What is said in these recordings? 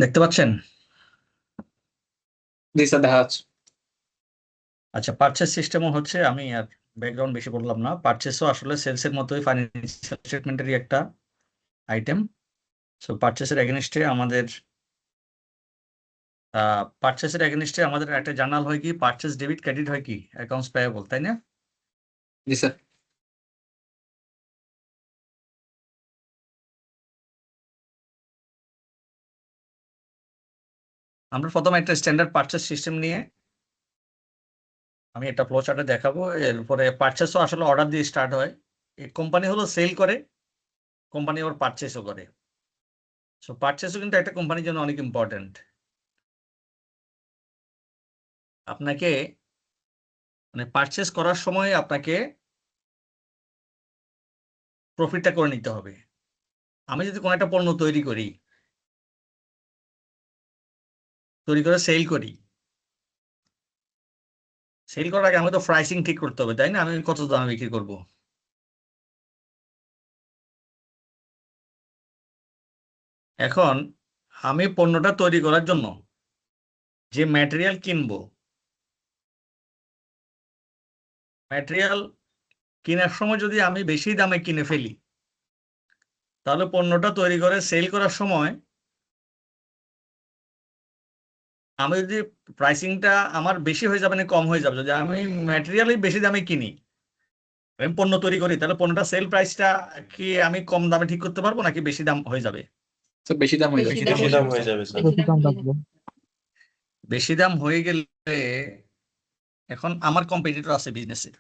দেখতে পাচ্ছেন? জি স্যার, দেখা যাচ্ছে। আচ্ছা, পারচেস সিস্টেমও হচ্ছে, আমি আর ব্যাকগ্রাউন্ড বেশি বললাম না। পারচেসও আসলে সেলসের মতোই ফাইন্যান্সিয়াল স্টেটমেন্টেরই একটা আইটেম। সো পারচেসের এগেনস্টে আমাদের একটা জার্নাল হয় কি, পারচেস ডেবিট ক্রেডিট হয় কি, অ্যাকাউন্টস পেয়েবল, তাই না? জি স্যার। আমরা প্রথমে একটা স্ট্যান্ডার্ড পারচেস সিস্টেম নিয়ে আমি একটা ফ্লো চার্টে দেখাবো। এরপরে পারচেসও আসলে অর্ডার দিয়ে স্টার্ট হয়। এই কোম্পানি হলো সেল করে, কোম্পানি ওর পারচেসও করে। সো পারচেসও কিন্তু একটা কোম্পানির জন্য অনেক ইম্পর্টেন্ট। আপনাকে মানে পারচেস করার সময় আপনাকে প্রফিটটা করে নিতে হবে। আমি যদি কোনো একটা পণ্য তৈরি করে সেল করি, সেল করার আগে আমাকে তো প্রাইসিং ঠিক করতে হবে, তাই না? আমি কত দামে বিক্রি করব। এখন আমি পণ্যটা তৈরি করার জন্য যে ম্যাটেরিয়াল কিনবো, ম্যাটেরিয়াল কেনার সময় যদি আমি বেশি দামে কিনে ফেলি, তাহলে পণ্যটা তৈরি করে সেল করার সময় আমি যদি প্রাইসিংটা আমার বেশি হয়ে যাবে না কম হয়ে যাবে, যদি আমি ম্যাটেরিয়ালই বেশি দামে কিনি, আমি পণ্য তৈরি করি, তাহলে পণ্যটা সেল প্রাইসটা কি আমি কম দামে ঠিক করতে পারবো নাকি বেশি দাম হয়ে যাবে? স্যার বেশি দাম হয়ে বেশি যাবে। দাম বেশি দাম হয়ে যাবে স্যার। বেশি দাম হয়ে যাবে। বেশি দাম হয়ে গেলে এখন আমার কম্পিটিটর আছে বিজনেসে।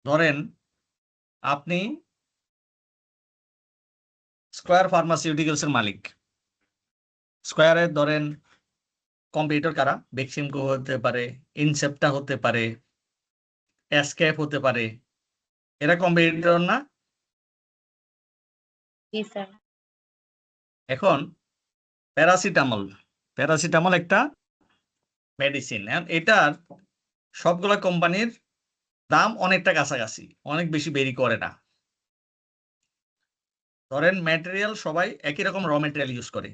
ধরেন আপনি স্কয়ার ফার্মাসিউটিক্যালস এর মালিক। স্কয়ারের ধরেন কম্পিটিটর কারা? বেক্সিমকো হতে পারে, ইনসেপ্টা হতে পারে, এসকেপ হতে পারে। এরা কম্পিটিটর না? জি স্যার। এখন প্যারাসিটামল একটা মেডিসিন। এটার সবগুলা কোম্পানির দাম অনেকটা কাছাকাছি, অনেক বেশি বেরি করে না। ধরেন ম্যাটেরিয়াল সবাই একই রকম র ম্যাটেরিয়াল ইউজ করে,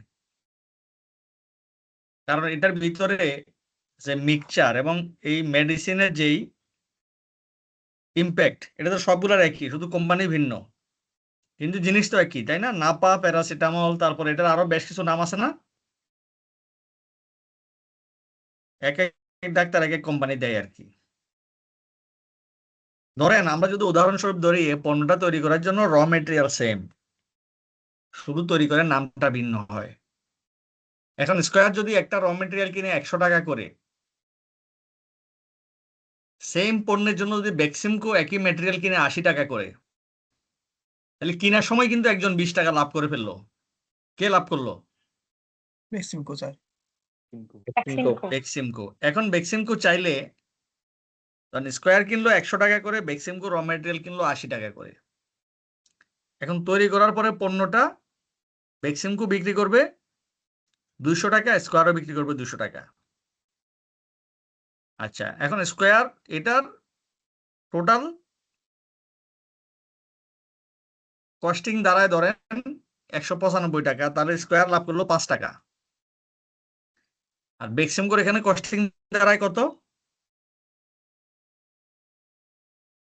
কারণ এটার ভিতরে যে মিক্সচার এবং এই মেডিসিনের যেই ইম্প্যাক্ট, এটা তো সবগুলোর একই, শুধু কোম্পানি ভিন্ন, কিন্তু জিনিস তো একই, তাই না? নাপা, প্যারাসিটামল, তারপর এটার আরো বেশ কিছু নাম আছে না? এক এক ডাক্তার এক এক কোম্পানি দেয় আর কি। ধরেন আমরা যদি উদাহরণস্বরূপ ধরি, এই পণ্যটা তৈরি করার জন্য র মেটেরিয়াল সেম, শুধু তৈরি করার নামটা ভিন্ন হয়। এখন স্কয়ার যদি একটা র মেটেরিয়াল কিনে 100 টাকা করে, সেম পণ্যের জন্য যদি বেক্সিমকো একই মেটেরিয়াল কিনে 80 টাকা করে, তাহলে কেনার সময় কিন্তু একজন 20 টাকা লাভ করে ফেললো। কে লাভ করলো? বেক্সিমকো স্যার। বেক্সিমকো। এখন বেক্সিমকো চাইলে, কারণ স্কয়ার কিনলো 100 টাকা করে, বেক্সিমকো র মেটেরিয়াল কিনলো 80 টাকা করে। এখন তৈরি করার পরে পণ্যটা বেক্সিমকো বিক্রি করবে 200 টাকা, স্কয়ারও বিক্রি করবে 200 টাকা। আচ্ছা, এখন স্কয়ার এটার টোটাল কস্টিং দাঁড়ায় ধরেন 195 টাকা, তাহলে স্কয়ার লাভ করলো 5 টাকা। আর বেক্সিমকোর এখানে কস্টিং দাঁড়ায় কত?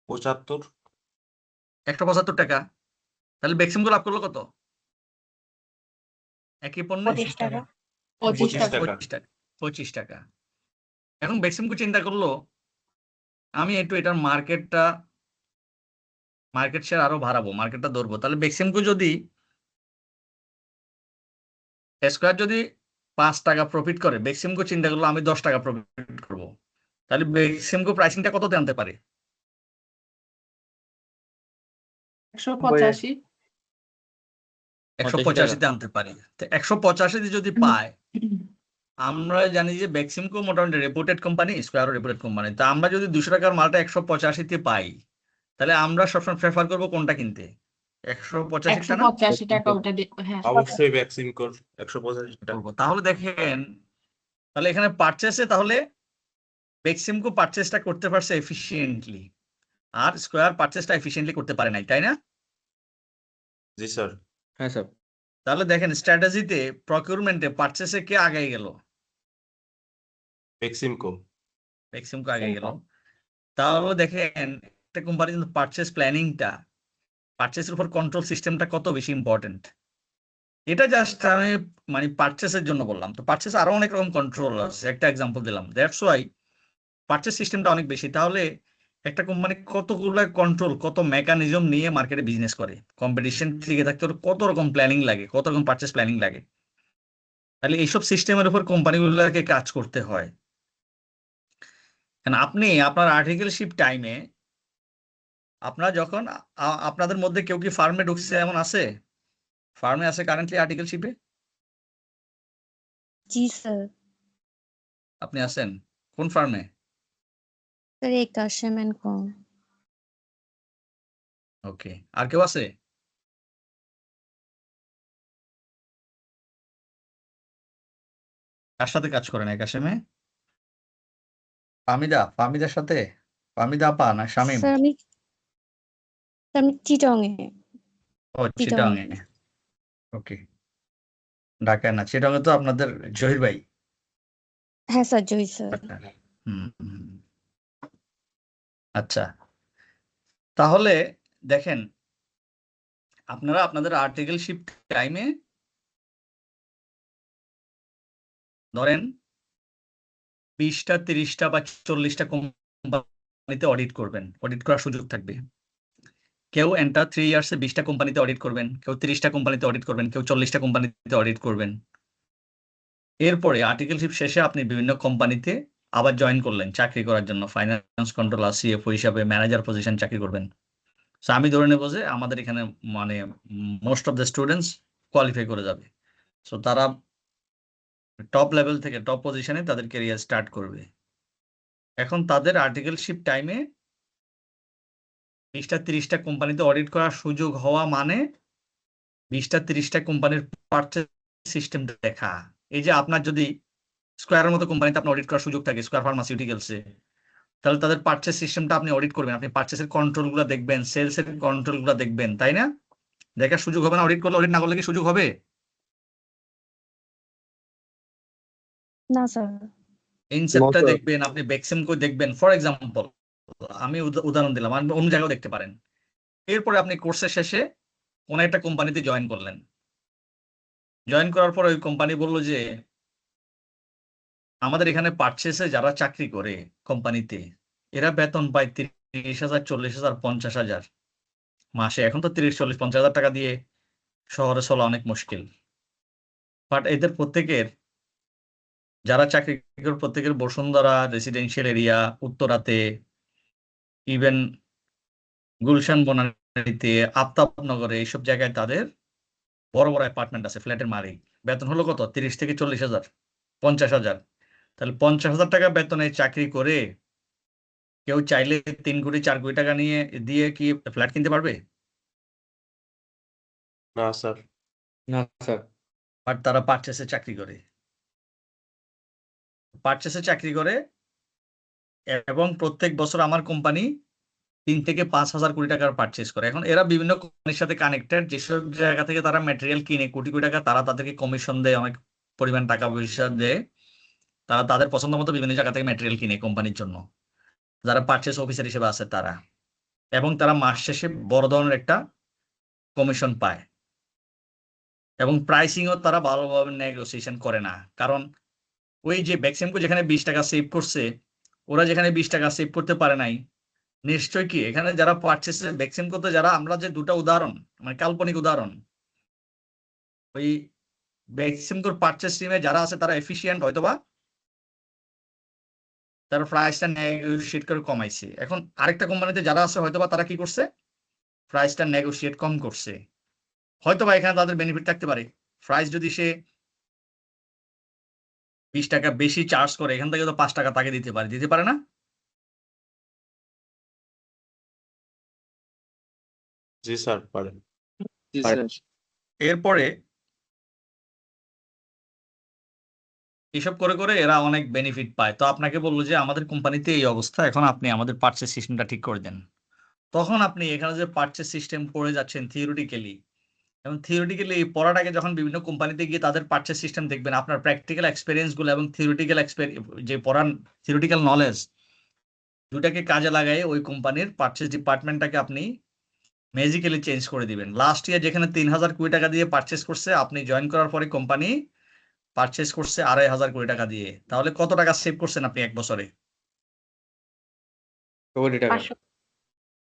75। 175 টাকা। তাহলে বেক্সিমকো লাভ করলো কত? একই পণ্যে 25 টাকা। 25 25 টাকা। টাকা। 25 টাকা। 25 টাকা। এখন বেক্সিমকো চিন্তা করলো, আমি একটু এটার মার্কেট শেয়ার আরো বাড়াবো, মার্কেটটা ধরবো। তাহলে বেক্সিমকো যদি স্কয়ার যদি 5 টাকা প্রফিট করে, বেক্সিমকো চিন্তা করলো আমি 10 টাকা প্রফিট করবো, তাহলে বেক্সিমকো প্রাইসিংটা কততে আনতে পারে? 185। 185-তে আনতে পারি। তো 185-তে যদি পায়, আমরা জানি যে বেক্সিমকো মোটামুটি রেপুটেড কোম্পানি, স্কয়ারও রেপুটেড কোম্পানি। তা আমরা যদি 200 টাকার মালটা 185-তে পাই, তাহলে আমরা সবসময় প্রেফার করবো কোনটা কিনতে? 185টা না? 185 টাকা ওটা হ্যাঁ। অবশ্যই বেক্সিমকোর 185 টাকা। বলবো। তাহলে দেখেন, তাহলে এখানে পারচেসে তাহলে বেক্সিমকো পারচেসটা করতে পারছে এফিশিয়েন্টলি, আর স্কয়ার পারচেসটা এফিশিয়েন্টলি করতে পারে নাই, তাই না? জি স্যার। হ্যাঁ স্যার। তাহলে দেখেন স্ট্র্যাটেজিতে প্রকিউরমেন্টে পারচেসে কে আগে গেল? বেক্সিমকো। বেক্সিমকো আগে গেল। তাহলে দেখেন একটা কোম্পানি কিন্তু পারচেস প্ল্যানিংটা, পারচেসের উপর কন্ট্রোল সিস্টেমটা কত বেশি ইম্পর্টেন্ট। এটা জাস্ট আমি মানে পারচেসের জন্য বললাম, তো পারচেস আরো অনেক রকম কন্ট্রোল আছে, একটা এক্সাম্পল দিলাম। দ্যাটস ওয়াই পারচেস সিস্টেমটা অনেক বেশি। তাহলে একটা কোম্পানি কতগুলো কন্ট্রোল, কত মেকানিজম নিয়ে মার্কেটে বিজনেস করে, কম্পিটিশন টিকে থাকতে হলে কত রকম প্ল্যানিং লাগে, কত রকম পারচেস প্ল্যানিং লাগে। তাহলে এইসব সিস্টেমের উপর কোম্পানিগুলোকে কাজ করতে হয়। কারণ আপনি আপনার আর্টিকেলশিপ টাইমে আপনার যখন আপনাদের মধ্যে কেউ কি ফার্মে ঢুকছে এমন আছে? ফার্মে আছে কারেন্টলি আর্টিকেলশিপে? जी सर। আপনি আছেন কোন ফার্মে? सर एक आशा को। ওকে, আর কেউ আছে? কার সাথে কাজ করেন এক আসামে? ফামিদার সাথে? ফামিদা আপা না শামিম? सर আমি চিটং এ। ও চিটাং এ। ওকে, ঢাকায় না, চিটাং এ তো আপনাদের জহির ভাই। হ্যাঁ স্যার, জয় স্যার। হুম। আচ্ছা, তাহলে দেখেন আপনারা আপনাদের আর্টিকেলশিপ টাইমে ধরেন 20টা 30টা বা 40টা কোম্পানিতে অডিট করবেন, অডিট করার সুযোগ থাকবে। কেউ এন্টার 3 ইয়ার্সে 20টা কোম্পানিতে অডিট করবেন, কেউ 30টা কোম্পানিতে অডিট করবেন, কেউ 40টা কোম্পানিতে অডিট করবেন। এরপরে আর্টিকেলশিপ শেষে আপনি বিভিন্ন কোম্পানিতে আবার জয়েন করলেন চাকরি করার জন্য, ফাইন্যান্স কন্ট্রোলার, সিএফও হিসাবে, ম্যানেজার পজিশন চাকরি করবেন। সো আমি ধরে নেবো যে আমাদের এখানে মানে most of the students qualify করে যাবে। সো তারা টপ লেভেল থেকে টপ পজিশনে তাদের ক্যারিয়ার স্টার্ট করবে। এখন তাদের আর্টিকেলশিপ টাইমে 20টা 30টা কোম্পানিতে অডিট করার সুযোগ হওয়া মানে 20টা 30টা কোম্পানির পারচেজ সিস্টেম দেখা। এই যে আপনার যদি স্কোয়ারের মতো কোম্পানিতে আপনার অডিট করার সুযোগ থাকে, স্কোয়ার ফার্মাসিউটিক্যালসে, তাহলে তাদের পারচেজ সিস্টেমটা আপনি অডিট করবেন, আপনি পারচেসের কন্ট্রোলগুলো দেখবেন, সেলসের কন্ট্রোলগুলো দেখবেন, তাই না? দেখার সুযোগ হবে না অডিট করলে? অডিট না করলে কি সুযোগ হবে? না স্যার। ইনসেপ্টটা দেখবেন, আপনি বেক্সিমকো দেখবেন। ফর এক্সাম্পল আমি উদাহরণ দিলাম, আপনি অন্য জায়গাও দেখতে পারেন। এরপরে আপনি কোর্সের শেষে কোনো একটা কোম্পানিতে জয়েন করলেন। জয়েন করার পর ওই কোম্পানি বললো যে আমাদের এখানে পারচেসে যারা চাকরি করে কোম্পানিতে, এরা বেতন পায় 30,000, 40,000, 50,000 মাসে। এখন তো 30, 40, 50,000 টাকা দিয়ে শহরে চলা অনেক মুশকিল। বাট এদের প্রত্যেকের, যারা চাকরি করে, প্রত্যেকের বসুন্ধরা রেসিডেন্সিয়াল এরিয়া, উত্তরাতে, ইভেন গুলশান বনানীতে, আফতাবনগরে, এইসব জায়গায় তাদের বড় বড় অ্যাপার্টমেন্ট আছে, ফ্ল্যাটের মালিক। বেতন হলো কত? 30 থেকে 40,000, 50,000। তাহলে 50,000 টাকা বেতনে চাকরি করে কেউ চাইলে 3 কোটি 4 কোটি টাকা নিয়ে দিয়ে কি ফ্ল্যাট কিনতে পারবে? না স্যার। না স্যার। বাট তারা পারচেসে চাকরি করে, পারচেসে চাকরি করে, এবং প্রত্যেক বছর আমার কোম্পানি 3 থেকে 5,000 কোটি টাকার পারচেস করে। এখন এরা বিভিন্ন কোম্পানির সাথে কানেক্টেড, যেসব জায়গা থেকে তারা ম্যাটেরিয়াল কিনে কোটি কোটি টাকা, তারা তাদেরকে কমিশন দেয়, অনেক পরিমাণ টাকা পয়সা দেয়। তারা তাদের পছন্দ মতো বিভিন্ন জায়গা থেকে ম্যাটেরিয়াল কিনে কোম্পানির জন্য, যারা পারচেস অফিসার হিসেবে আছে তারা। এবং তারা মাস শেষে বড় ধরনের একটা কমিশন পায়। এবং প্রাইসিংও তারা ভালোভাবে নেগোসিয়েশন করে না, কারণ ওই যে বেক্সিমকো যেখানে 20 টাকা সেভ করছে, ওরা যেখানে 20 টাকা সেভ করতে পারে নাই, নিশ্চয় কি এখানে যারা পারচেস বেক্সিমকোতে যারা, আমরা যে দুটো উদাহরণ মানে কাল্পনিক উদাহরণ, ওই বেক্সিমকোর পারচেস টিমে যারা আছে তারা এফিশিয়েন্ট, হয়তোবা তারা প্রাইসটা নেগোশিয়েট করে কমাইছে। এখন আরেকটা কোম্পানিতে যারা আছে হয়তোবা তারা কি করছে, প্রাইসটা নেগোশিয়েট কম করছে। হয়তোবা এখানে তাদের বেনিফিট থাকতে পারে। প্রাইস যদি সে 20 টাকা বেশি চার্জ করে, এখান থেকে তো 5 টাকা তাকে দিতে পারে না? জি স্যার, পারেন। জি স্যার। এরপরে এসব করে করে এরা অনেক বেনিফিট পায়। তো আপনাকে বললো যে আমাদের কোম্পানিতে এই অবস্থা, এখন আপনি আমাদের পারচেস সিস্টেমটা ঠিক করে দেন। তখন আপনি এখানে যে পারচেস সিস্টেম করে যাচ্ছেন থিওরিটিক্যালি, এবং থিওরিটিক্যালি পড়াটাকে যখন বিভিন্ন কোম্পানিতে গিয়ে তাদের পারচেজ সিস্টেম দেখবেন, আপনার প্র্যাকটিক্যাল এক্সপেরিয়েন্স গুলো এবং থিওরিটিক্যাল যে পড়ান থিওরিটিক্যাল নলেজ দুটাকে কাজে লাগাই ওই কোম্পানির পারচেজ ডিপার্টমেন্টটাকে আপনি ম্যাজিক্যালি চেঞ্জ করে দিবেন। লাস্ট ইয়ার যেখানে 3,000 কোটি টাকা দিয়ে পারচেজ করছে, আপনি জয়েন করার পরে কোম্পানি পারচেজ করছে 2,500 কোটি টাকা দিয়ে। তাহলে কত টাকা সেভ করছেন আপনি এক বছরে? কোটি টাকা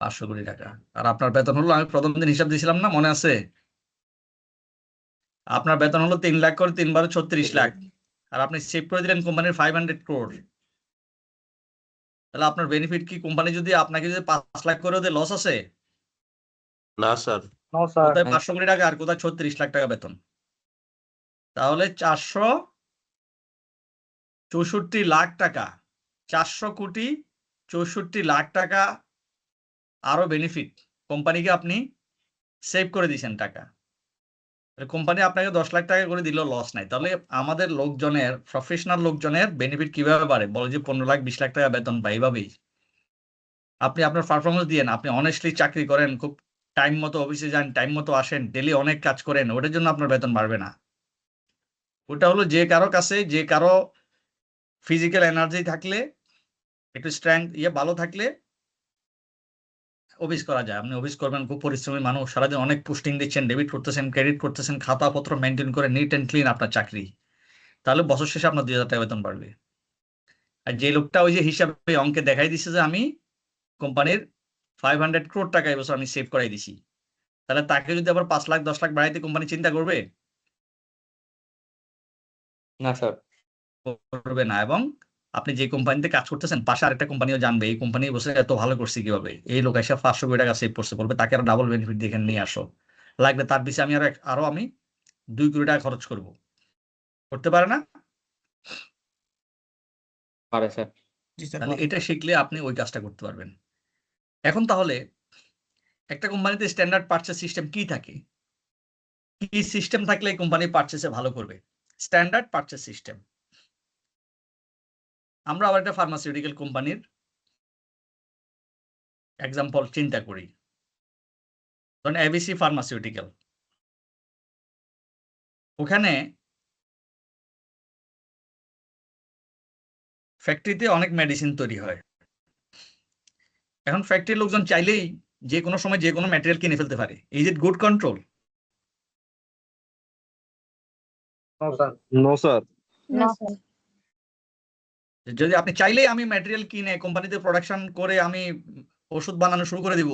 500 কোটি টাকা। আর আপনার বেতন হলো, আমি প্রথম দিন হিসাব দিয়েছিলাম না, মনে আছে? আপনার বেতন হলো 3 লাখ করে, 3 বারে 36 লাখ, আর আপনি সেভ করে দিলেন কোম্পানির 500 crore। তাহলে আপনার বেনিফিট কি? কোম্পানি যদি আপনাকে যদি 5 লাখ করে দেয়, লস আছে? না স্যার। কোথায় 500 কোটি টাকা আর কোথায় 36 লাখ টাকা বেতন? তাহলে 464 লাখ টাকা, 400 কোটি 64 লাখ টাকা আরো বেনিফিট কোম্পানিকে আপনি সেভ করে দিয়েছেন টাকা। কোম্পানি আপনাকে 10 লাখ টাকা করে দিলেও লস নাই। তাহলে আমাদের লোকজনের, প্রফেশনাল লোকজনের বেনিফিট কিভাবে বাড়ে? বলে যে 15 লাখ 20 লাখ টাকা বেতন পাই। এইভাবেই আপনি আপনার পারফরমেন্স দিয়েন, আপনি অনেস্টলি চাকরি করেন, খুব টাইম মতো অফিসে যান, টাইম মতো আসেন, ডেলি অনেক কাজ করেন, ওটার জন্য আপনার বেতন বাড়বে না। ওটা হলো যে কারো কাছে, যে কারো ফিজিক্যাল এনার্জি থাকলে, একটু স্ট্রেংথ ভালো থাকলে অফিস করা যায়। আপনি অফিস করবেন, খুব পরিশ্রমী মানুষ, সারাদিন অনেক পোস্টিং দিচ্ছেন, ডেবিট করতেছেন, ক্রেডিট করতেছেন, খাতাপত্র মেনটেন করে নিট অ্যান্ড ক্লিন আপনার চাকরি, তাহলে বছর শেষে আপনার 2,000 টাকা বেতন বাড়বে। আর যে লোকটা ওই যে হিসাবে অঙ্কে দেখাই দিচ্ছে যে আমি কোম্পানির 500 crore টাকা এবছর আমি সেভ করাই দিছি, তাহলে তাকে যদি আবার 5 লাখ 10 লাখ বাড়াইতে কোম্পানি চিন্তা করবে? না স্যার। করবে না। এবং আপনি যে কোম্পানিতে কাজ করতেছেন, পাশে আরেকটা কোম্পানিও জানবে এই কোম্পানি বসে এত ভালো করছে কিভাবে, এই লোক এসে 500 কোটি টাকা সেভ করছে, বলবে তাকে আরো ডাবল বেনিফিট দেখে নিয়ে আসো, লাগবে তার পিছিয়ে আমি আরো আমি 2 কোটি টাকা খরচ করব। করতে পারে না? পারে স্যার। তাহলে এটা শিখলে আপনি ওই কাজটা করতে পারবেন। এখন তাহলে একটা কোম্পানিতে স্ট্যান্ডার্ড পারচেজ সিস্টেম কি থাকে? কি সিস্টেম থাকলে এই কোম্পানি পারচেজে ভালো করবে? Standard purchase system. আমরা আবার একটা ফার্মাসিউটিক্যাল কোম্পানির এক্সাম্পল চিন্তা করি, ধরেন এবিসি ফার্মাসিউটিক্যাল। ওখানে ফ্যাক্টরিতে অনেক মেডিসিন তৈরি হয়। এখন ফ্যাক্টরির লোকজন চাইলেই যে কোনো সময় যে কোনো ম্যাটেরিয়াল কিনে ফেলতে পারে। Is it good control? No sir. না স্যার। যদি আপনি চাইলেই আমি ম্যাটেরিয়াল কিনে কোম্পানিতে প্রোডাকশন করে আমি ওষুধ বানানো শুরু করে দিব,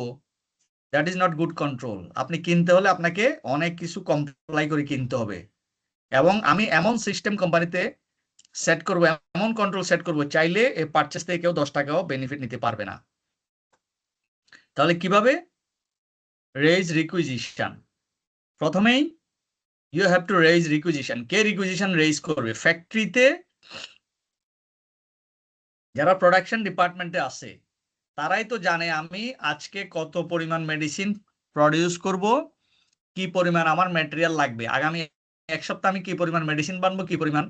that is not good control. আপনি কিনতে হলে আপনাকে অনেক কিছু কমপ্লাই করে কিনতে হবে, এবং আমি এমন সিস্টেম কোম্পানিতে সেট করব, এমন কন্ট্রোল সেট করব, চাইলে এই পারচেজ থেকে কেউ 10 টাকাও বেনিফিট নিতে পারবে না। তাহলে কিভাবে? Raise requisition. প্রথমেই you have to raise requisition. কে রিকুইজিশন রেইজ করবে? ফ্যাক্টরিতে যারা প্রোডাকশন ডিপার্টমেন্টে আছে তারাই তো জানে আমি আজকে কত পরিমাণ মেডিসিন প্রডিউস করব, কি পরিমাণ আমার ম্যাটেরিয়াল লাগবে, আগামী 1 সপ্তাহ আমি কি পরিমাণ মেডিসিন বানাবো, কি পরিমাণ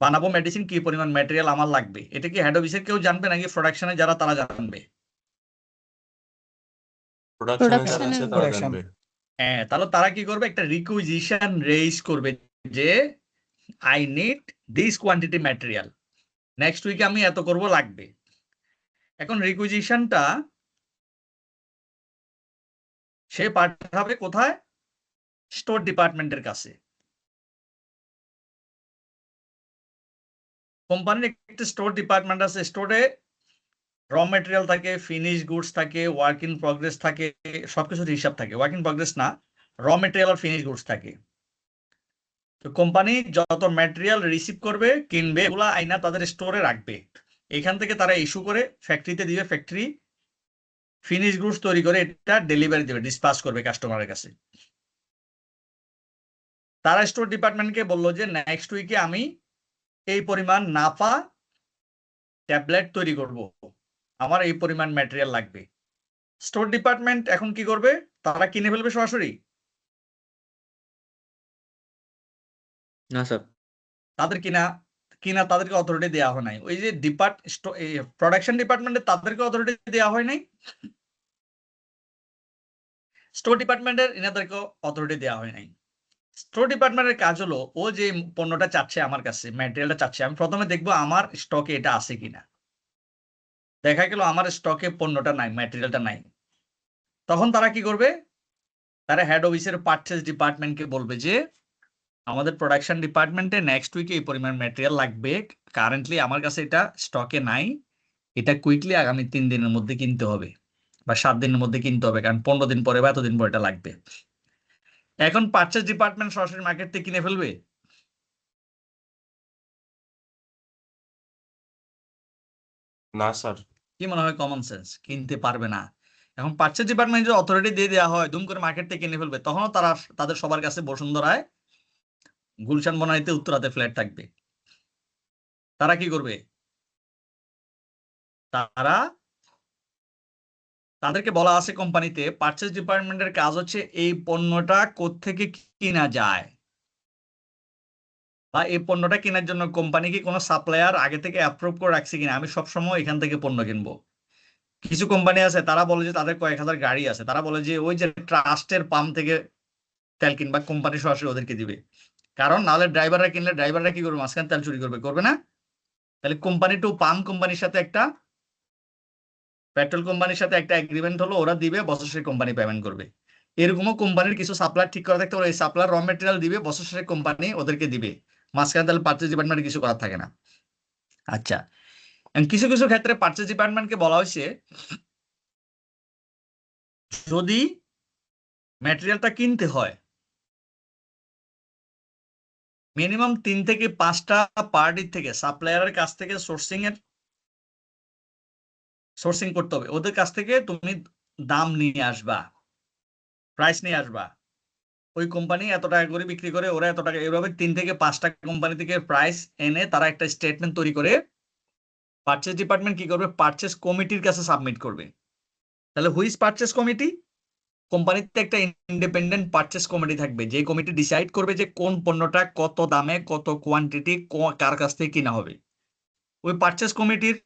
বানাবো মেডিসিন, কি পরিমাণ ম্যাটেরিয়াল আমার লাগবে। এটা কি হেড অফিসের কেউ জানবে নাকি প্রোডাকশনে যারা তারা জানবে? প্রোডাকশনে যারা Production আছে and তারা production. জানবে। হ্যাঁ, তাহলে তারা কি করবে? একটা রিকুইজিশন রেইজ করবে যে I need this quantity material, next উইকে আমি এত করব লাগবে। এখন রিকুইজিশনটা সে পাঠাবে কোথায়? স্টোর ডিপার্টমেন্টের কাছে। কোম্পানির একটা স্টোর ডিপার্টমেন্ট আছে, স্টোরে র মেটেরিয়াল থাকে, ফিনিশ গুডস থাকে, ওয়ার্ক ইন প্রগ্রেস থাকে, সবকিছুর হিসাব থাকে। ওয়ার্ক ইন প্রগ্রেস না, র মেটেরিয়াল আর ফিনিশ গুডস থাকে। তো কোম্পানি যত ম্যাটেরিয়াল রিসিভ করবে, কিনবে, এগুলা আইনা তাদের স্টোরে রাখবে। এখান থেকে তারা ইস্যু করে ফ্যাক্টরিতে দিবে, ফ্যাক্টরি ফিনিশ গুডস তৈরি করে এটা ডেলিভারি দেবে, ডিসপাস করবে কাস্টমারের কাছে। তারা স্টোর ডিপার্টমেন্টকে বললো যে নেক্সট উইকে আমি এই পরিমাণ নাফা ট্যাবলেট তৈরি করব, আমার এই পরিমাণ ম্যাটেরিয়াল লাগবে। স্টোর ডিপার্টমেন্ট এখন কি করবে? তারা কিনে ফেলবে সরাসরি? না স্যার। তাদের কিনা তাদেরকে অথরিটি দেওয়া হয় নাই। ওই যে প্রোডাকশন ডিপার্টমেন্টে তাদেরকে অথরিটি দেওয়া হয় নাই। স্টোর ডিপার্টমেন্টের এনাদেরকে অথরিটি দেওয়া হয় নাই। স্টোর ডিপার্টমেন্টের কাজ হলো ও যে পণ্যটা চাচ্ছে আমার কাছে, ম্যাটেরিয়ালটা চাচ্ছে, আমি প্রথমে দেখবো আমার স্টকে এটা আছে কিনা। দেখা গেল আমার স্টকে পণ্যটা নাই, ম্যাটেরিয়ালটা নাই, তখন তারা কি করবে, তারা হেড অফিসের পারচেজ ডিপার্টমেন্টকে বলবে যে আমাদের প্রোডাকশন ডিপার্টমেন্টে নেক্সট উইকে এই পরিমাণ ম্যাটেরিয়াল লাগবে, কারেন্টলি আমার কাছে এটা স্টকে নাই, এটা কুইকলি আগামী 3 দিনের মধ্যে কিনতে হবে বা 7 দিনের মধ্যে কিনতে হবে, কারণ 15 দিন পরে বা এতদিন পরে এটা লাগবে। এখন পারচেজ ডিপার্টমেন্ট সরাসরি মার্কেট থেকে কিনে ফেলবে? না স্যার। কি মনে হয় কমন সেন্স? কিনতে পারবে না। এখন পারচেজ ডিপার্টমেন্ট যদি অথরিটি দিয়ে দেওয়া হয় দুম করে মার্কেট থেকে কিনে ফেলবে, তখনও তারা তাদের সবার কাছে বসুন্ধরায় গুলশান বনানীতে উত্তরাতে ফ্ল্যাট থাকবে। তারা কি করবে, তারা তাদেরকে বলা আছে কোম্পানিতে পারচেজ ডিপার্টমেন্টের কাজ হচ্ছে এই পণ্যটা কোত্থেকে কিনা যায়, বা এই পণ্যটা কেনার জন্য কোম্পানি কি কোনো সাপ্লায়ার আগে থেকে অ্যাপ্রুভ করে রাখছে কিনা, আমি সবসময় এখান থেকে পণ্য কিনবো। কিছু কোম্পানি আছে তারা বলে যে তাদের কয়েক হাজার গাড়ি আছে, তারা বলে যে ওই যে ট্রাস্টের পাম্প থেকে তেল কিনবা, কোম্পানি সরাসরি ওদেরকে দিবে। কারণ নাহলে ড্রাইভাররা কিনলে ড্রাইভাররা কি করবে, মাঝখানে তেল চুরি করবে, করবে না? তাহলে কোম্পানি টু পাম্প কোম্পানির সাথে একটা, পেট্রোল কোম্পানির সাথে একটা এগ্রিমেন্ট হলো, ওরা দিবে, বছর শেষে কোম্পানি পেমেন্ট করবে। এরকমও কোম্পানির কিছু সাপ্লায়ার ঠিক করা থাকতে পারে, এই সাপ্লায়ার র মেটেরিয়াল দিবে, বছর শেষে কোম্পানি ওদেরকে দিবে, মাঝখানে তাহলে পারচেজ ডিপার্টমেন্ট কিছু করার থাকে না। আচ্ছা, কিছু কিছু ক্ষেত্রে পারচেজ ডিপার্টমেন্টকে বলা হয়েছে যদি ম্যাটেরিয়ালটা কিনতে হয় মিনিমাম 3 থেকে 5টা পার্টি থেকে, সাপ্লায়ারের কাছ থেকে সোর্সিং করতে হবে, ওদের কাছ থেকে তুমি দাম নিয়ে আসবা, প্রাইস নিয়ে আসবা। ওই কোম্পানি এত টাকা করে বিক্রি করে, ওরা এত টাকা, এভাবে 3 থেকে 5টা কোম্পানি থেকে প্রাইস এনে তারা একটা স্টেটমেন্ট তৈরি করে পারচেজ ডিপার্টমেন্ট কি করবে, পারচেজ কমিটির কাছে সাবমিট করবে। তাহলে হুইজ পারচেজ কমিটি? কোম্পানিতে একটা ইন্ডিপেন্ডেন্ট পারচেজ কমিটি থাকবে, যে কমিটি ডিসাইড করবে যে কোন পণ্যটা কত দামে, কত কোয়ান্টিটি, কার কাছ থেকে কিনা হবে। ওই পারচেজ কমিটির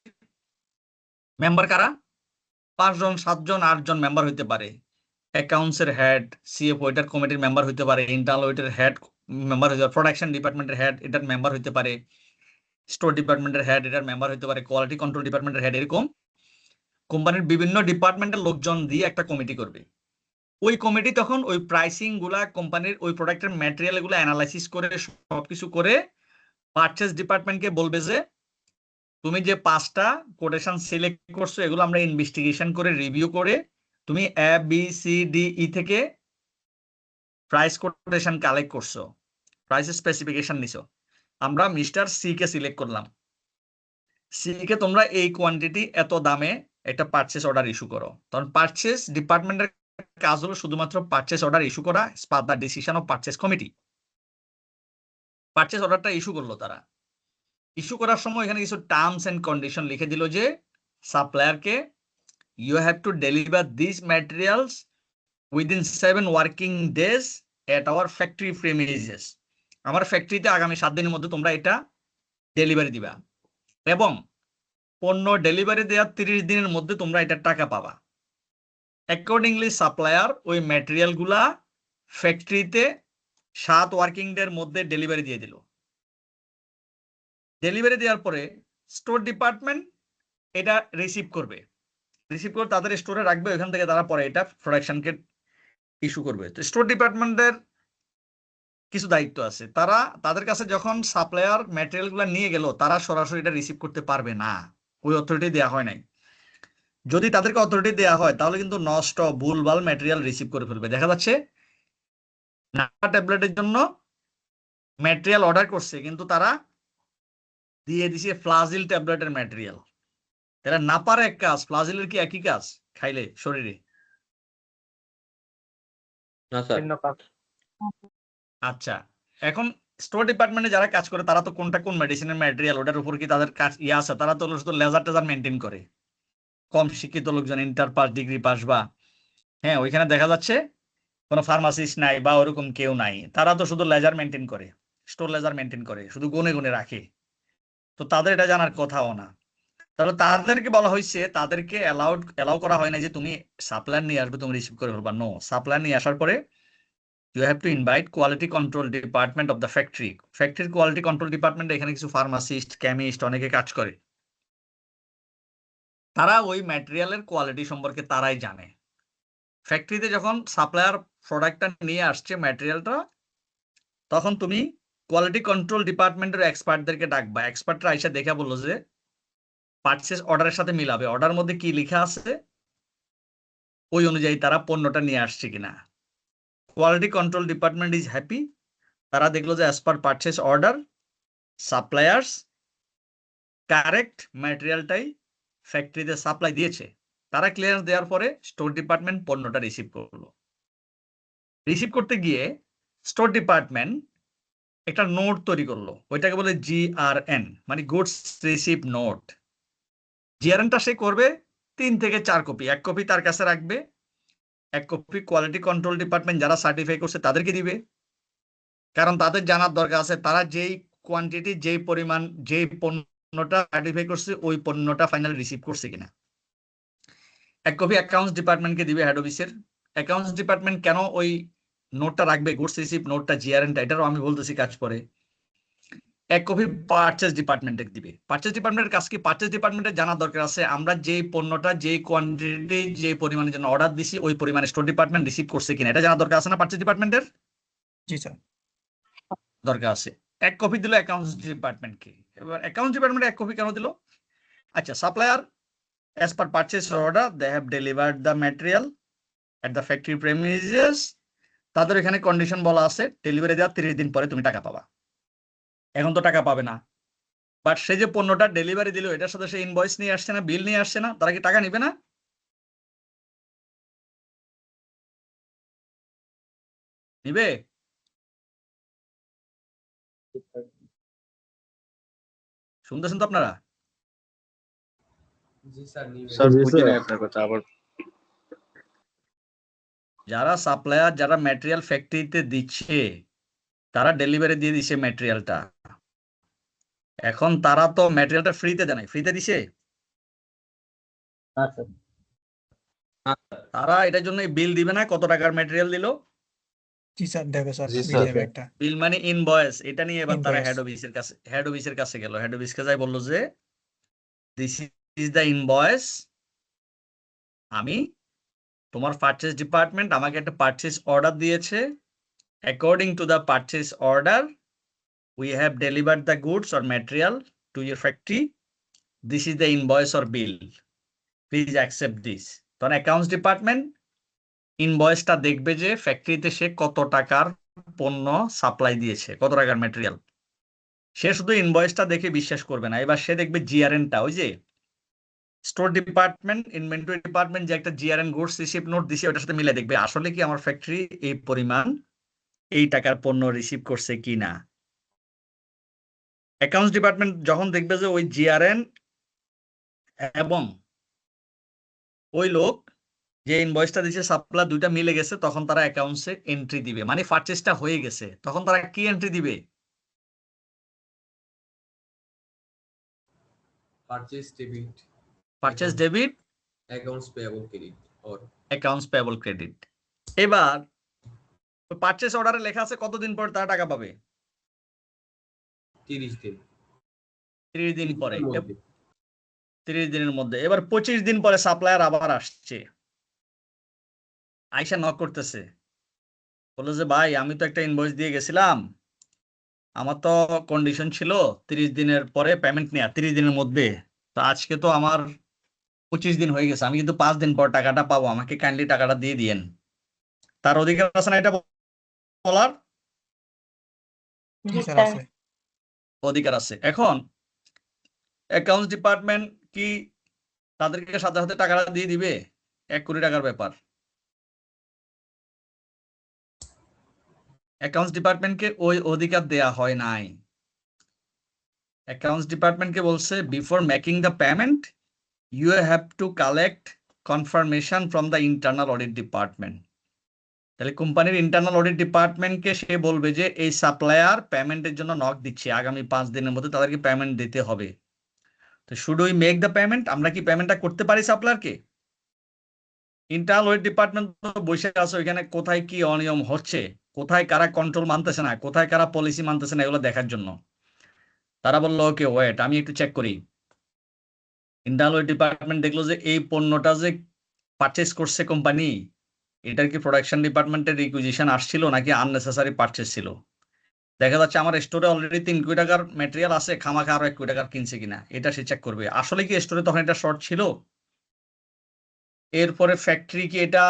মেম্বার কারা? 5 জন, 7 জন, 8 জন মেম্বার হইতে পারে। অ্যাকাউন্টসের হেড, সিএফও এটার কমিটির মেম্বার হইতে পারে, ইন্টারনাল অডিটের হেড মেম্বার হইতে পারে, প্রোডাকশন ডিপার্টমেন্টের হেড এটার মেম্বার হইতে পারে, স্টোর ডিপার্টমেন্টের হেড এটার মেম্বার হইতে পারে, কোয়ালিটি কন্ট্রোল ডিপার্টমেন্টের হেড, এরকম কোম্পানির বিভিন্ন ডিপার্টমেন্টের লোকজন দিয়ে একটা কমিটি করবে। ওই কমিটি তখন ওই প্রাইসিং গুলা, কোম্পানির ওই প্রোডাক্টের ম্যাটেরিয়াল গুলো অ্যানালাইসিস করে সবকিছু করে পারচেজ ডিপার্টমেন্টকে বলবে যে তুমি যে 5টা কোটেশন সিলেক্ট করছো এগুলো আমরা ইনভেস্টিগেশন করে রিভিউ করে তুমি ABCDE থেকে প্রাইস কোটেশন কালেক্ট করছো, প্রাইস স্পেসিফিকেশন নিছো, আমরা মিস্টার সি কে সিলেক্ট করলাম, সি কে তোমরা এই কোয়ান্টিটি এত দামে একটা পারচেজ অর্ডার ইস্যু করো। তখন পারচেজ ডিপার্টমেন্টের কাজ হলো শুধুমাত্র পারচেজ অর্ডার ইস্যু করা, per the decision of purchase committee. Purchase অর্ডারটা ইস্যু করলো, তারা ইস্যু করার সময় এখানে কিছু টার্মস এন্ড কন্ডিশন লিখে দিল যে সাপ্লায়ারকে you have to deliver these materials within 7 working days at our factory premises. আমার ফ্যাক্টরিতে আগামী 7 দিনের মধ্যে তোমরা এটা ডেলিভারি দিবা, এবং পণ্য ডেলিভারি দেওয়ার 30 দিনের মধ্যে তোমরা এটা টাকা পাবা। অ্যাকর্ডিংলি সাপ্লায়ার ওই ম্যাটেরিয়াল গুলা ফ্যাক্টরিতে 7 ওয়ার্কিং ডে এর মধ্যে ডেলিভারি দিয়ে দিল। ডেলিভারি দেওয়ার পরে স্টোর ডিপার্টমেন্ট এটা রিসিভ করবে, রিসিভ করে তাদের স্টোরে রাখবে, ওইখান থেকে তারা পরে এটা প্রোডাকশনকে ইস্যু করবে। তো স্টোর ডিপার্টমেন্টের কিছু দায়িত্ব আছে, তারা তাদের কাছে যখন সাপ্লায়ার ম্যাটেরিয়ালগুলো নিয়ে গেল তারা সরাসরি এটা রিসিভ করতে পারবে না, ওই অথরিটি দেওয়া হয় নাই। যদি তাদেরকে অথরিটি দেওয়া হয় তাহলে কিন্তু নষ্ট ভুলভাল ম্যাটেরিয়াল রিসিভ করে ফেলবে। দেখা যাচ্ছে নাপা ট্যাবলেটের জন্য ম্যাটেরিয়াল অর্ডার করছে কিন্তু তারা দিয়ে দিছে ফ্লাজিল ট্যাবলেটের ম্যাটেরিয়াল। তারা নাপার এক কাজ, ফ্লাজিলের কি একই কাজ খাইলে শরীরে? না স্যার। আচ্ছা, এখন স্টোর ডিপার্টমেন্টে যারা কাজ করে তারা তো কোনটা কোন মেডিসিনের ম্যাটেরিয়াল ওটার উপর কি তাদের কাজ আছে, তারা তো শুধু লেজার টেজার মেনটেন করে। কম শিক্ষিত লোকজন, ইন্টার পাস, ডিগ্রি পাস, বা হ্যাঁ ওইখানে দেখা যাচ্ছে কোনো ফার্মাসিস্ট নাই বা ওরকম কেউ নাই, তারা তো শুধু লেজার মেনটেন করে, স্টোর লেজার মেনটেন করে, শুধু গুনে গুনে রাখে, তো তাদের এটা জানার কথাও না। তাহলে তাদেরকে বলা হয়েছে, তাদেরকে অ্যালাউ করা হয় না যে তুমি সাপ্লায়ার নিয়ে আসবে, তুমি রিসিভ করে ফেলবা। নো, সাপ্লায়ার নিয়ে আসার পরে you have to invite quality control department of the factory. ফ্যাক্টরির কোয়ালিটি কন্ট্রোল ডিপার্টমেন্টে এখানে কিছু ফার্মাসিস্ট, কেমিস্ট অনেকে কাজ করে। তারা ওই ম্যাটেরিয়ালের কোয়ালিটি সম্পর্কে তারাই জানে। ফ্যাক্টরিতে যখন সাপ্লায়ার প্রোডাক্টটা নিয়ে আসছে ম্যাটেরিয়ালটা, তখন তুমি কোয়ালিটি কন্ট্রোল ডিপার্টমেন্টের এক্সপার্টদেরকে ডাকবা। এক্সপার্টরা আইসা দেখে বললো যে পারচেস অর্ডারের সাথে মিলাবে, অর্ডার মধ্যে কি লেখা আছে ওই অনুযায়ী তারা পণ্যটা নিয়ে আসছে কিনা। Quality control department is happy, তারা দেখলো যে as per purchase order suppliers correct ম্যাটেরিয়ালটাই ফ্যাক্টরিতে সাপ্লাই দিয়েছে। তারা ক্লিয়ারেন্স দেওয়ার পরে স্টোর ডিপার্টমেন্ট পণ্যটা রিসিভ করলো। রিসিভ করতে গিয়ে স্টোর ডিপার্টমেন্ট একটা নোট তৈরি করলো, ওইটাকে বলে GRN, মানে গুডস রিসিভ নোট। GRNটা সে করবে 3 থেকে 4 কপি। 1 কপি তার কাছে রাখবে, 1 কপি কোয়ালিটি কন্ট্রোল ডিপার্টমেন্ট যারা সার্টিফাই করছে তাদেরকে দিবে, কারণ তাদের জানার দরকার আছে তারা যেই কোয়ান্টিটি, যেই পরিমাণ, যেই পণ্যটা সার্টিফাই করছে ওই পণ্যটা ফাইনাল রিসিভ করছে কিনা। 1 কপি অ্যাকাউন্টস ডিপার্টমেন্টকে দিবে, হেড অফিসের। অ্যাকাউন্টস ডিপার্টমেন্ট কেন ওই নোটটা রাখবে, গুডস রিসিভ নোটটা, GRNটা, এটারও আমি বলতেছি কাজ পরে। 1 কপি পারচেস ডিপার্টমেন্টে দিবে। পারচেস ডিপার্টমেন্টের কাজ কি, পারচেস ডিপার্টমেন্টের জানার দরকার আছে আমরা যেই পণ্যটা, যেই কোয়ান্টিটি, যে পরিমাণের জন্য অর্ডার দিছি ওই পরিমাণে স্টোর ডিপার্টমেন্ট রিসিভ করছে কিনা, এটা জানার দরকার আছে না পারচেস ডিপার্টমেন্টের? জি স্যার। দরকার আছে। 1 কপি দিল অ্যাকাউন্টস ডিপার্টমেন্টকে। এবার অ্যাকাউন্টস ডিপার্টমেন্ট 1 কপি কেন দিল? আচ্ছা, supplier as per purchase order they have delivered the material at the factory premises, তাদের এখানে কন্ডিশন বলা আছে ডেলিভারি দেওয়ার 30 দিন পরে তুমি টাকা পাবা। এখন তো টাকা পাবে না, বাট সে যে পণ্যটা ডেলিভারি দিল এটার সাথে সে ইনভয়েস নিয়ে আসছে না, বিল নিয়ে আসছে না, তারা কি টাকা নিবে না? নিবে? শুনতেছেন তো আপনারা? স্যার বুঝি নাই আপনার কথা আবার। যারা সাপ্লায়ার, যারা ম্যাটেরিয়াল ফ্যাক্টরিতে দিচ্ছে, তারা ডেলিভারি দিয়ে দিছে ম্যাটেরিয়ালটা। এখন তারা তো ম্যাটেরিয়ালটা ফ্রিতে দেয় নাই, ফ্রিতে দিছে? তারা এটার জন্য বিল দিবে না কত টাকার ম্যাটেরিয়াল দিল? জি স্যার, দেবে স্যার, জি বিল স্যার। দেবে একটা। বিল মানে ইনভয়েস। এটা নিয়ে এবার তারা Invoice। হেড অফিসের কাছে গেল। হেড অফিসকে যাই বললো যে দিস ইজ দ্য ইনভয়েস, আমি তোমার পারচেস ডিপার্টমেন্ট আমাকে একটা পারচেস অর্ডার দিয়েছে, according to the purchase order we have delivered the goods or material to your factory, this is the invoice or bill, please accept this. তখন accounts department ইনভয়েসটা দেখবে যে ফ্যাক্টরিতে সে কত টাকার পণ্য সাপ্লাই দিয়েছে, কত টাকার ম্যাটেরিয়াল। সে শুধু ইনভয়েসটা দেখে বিশ্বাস করবে না, এবার সে দেখবে GRNটা, ওই যে স্টোর ডিপার্টমেন্ট, ইনভেন্টরি ডিপার্টমেন্ট যে একটা GRN গুডস রিসিভ নোট দিছে ওটার সাথে মিলে দেখবে আসলে কি আমার ফ্যাক্টরি এই পরিমাণ এই টাকার পণ্য রিসিভ করছে কিনা। অ্যাকাউন্টস ডিপার্টমেন্ট যখন দেখবে যে ওই GRN এবং ওই লোক যে ইনভয়েসটা দিছে সাপ্লাই দুইটা মিলে গেছে, তখন তারা অ্যাকাউন্টসে এন্ট্রি দিবে, মানে পারচেসটা হয়ে গেছে। তখন তারা কি এন্ট্রি দিবে? Purchase debit, purchase debit, accounts payable credit, or accounts payable credit. এবার পারচেস অর্ডারে লেখা আছে কতদিন পর তারা টাকা পাবে? 30 দিন। 30 দিন পরে। এর মধ্যে। 30 দিনের মধ্যে। এবার 25 দিন পরে সাপ্লায়ার আবার আসছে, আইসা নক করতেছে, বললো যে ভাই আমি তো একটা ইনভয়েস দিয়ে গেছিলাম, আমার তো কন্ডিশন ছিল 30 দিনের পরে পেমেন্ট নেওয়া, 30 দিনের মধ্যে, তো আজকে তো আমার 25 দিন হয়ে গেছে, আমি কিন্তু 5 দিন পর টাকাটা পাবো, আমাকে কাইন্ডলি টাকাটা দিয়ে দিয়েন। তার অধিকার আছে না এটা বলার? জি স্যার, আছে। অধিকার আছে। এখন অ্যাকাউন্টস ডিপার্টমেন্ট কি তাদেরকে সাথে সাথে টাকাটা দিয়ে দিবে? 1 কোটি টাকার ব্যাপার। অ্যাকাউন্টস ডিপার্টমেন্টকে ওই অধিকার দেয়া হয় নাই। অ্যাকাউন্টস ডিপার্টমেন্টকে বলছে before making the payment you have to collect confirmation from the internal audit department. তাহলে কোম্পানির ইন্টারনাল অডিট ডিপার্টমেন্টকে সে বলবে যে এই সাপ্লায়ার পেমেন্টের জন্য নক দিচ্ছে, আগামী 5 দিনের মধ্যে তাদেরকে পেমেন্ট দিতে হবে। তো should we make the payment, আমরা কি পেমেন্টটা করতে পারি সাপ্লায়ারকে? ইন্টারনাল অডিট ডিপার্টমেন্ট তো বসে আছে ওইখানে, কোথায় কি অনিয়ম হচ্ছে, কোথায় কারা কন্ট্রোল মানতেছে না, কোথায় কারা পলিসি মানতেছে না, এগুলো দেখার জন্য। তারা বললো ওকে ওয়েট, আমি একটু চেক করি। ইন্টারনাল অডিট ডিপার্টমেন্ট দেখলো যে এই পণ্যটা যে পারচেস করছে কোম্পানি, এটার কি প্রোডাকশন ডিপার্টমেন্টের রিকুইজিশন আসছিল নাকি আননেসেসারি পারচেস ছিল। দেখা যাচ্ছে আমার স্টোরে অলরেডি 3 কোটি টাকার ম্যাটেরিয়াল আছে, খামাখা আরো 1 কোটি টাকার কিনছে কিনা, এটা সে চেক করবে। আসলে কি স্টোরে তখন এটা শর্ট ছিল? এরপরে ফ্যাক্টরি কি এটা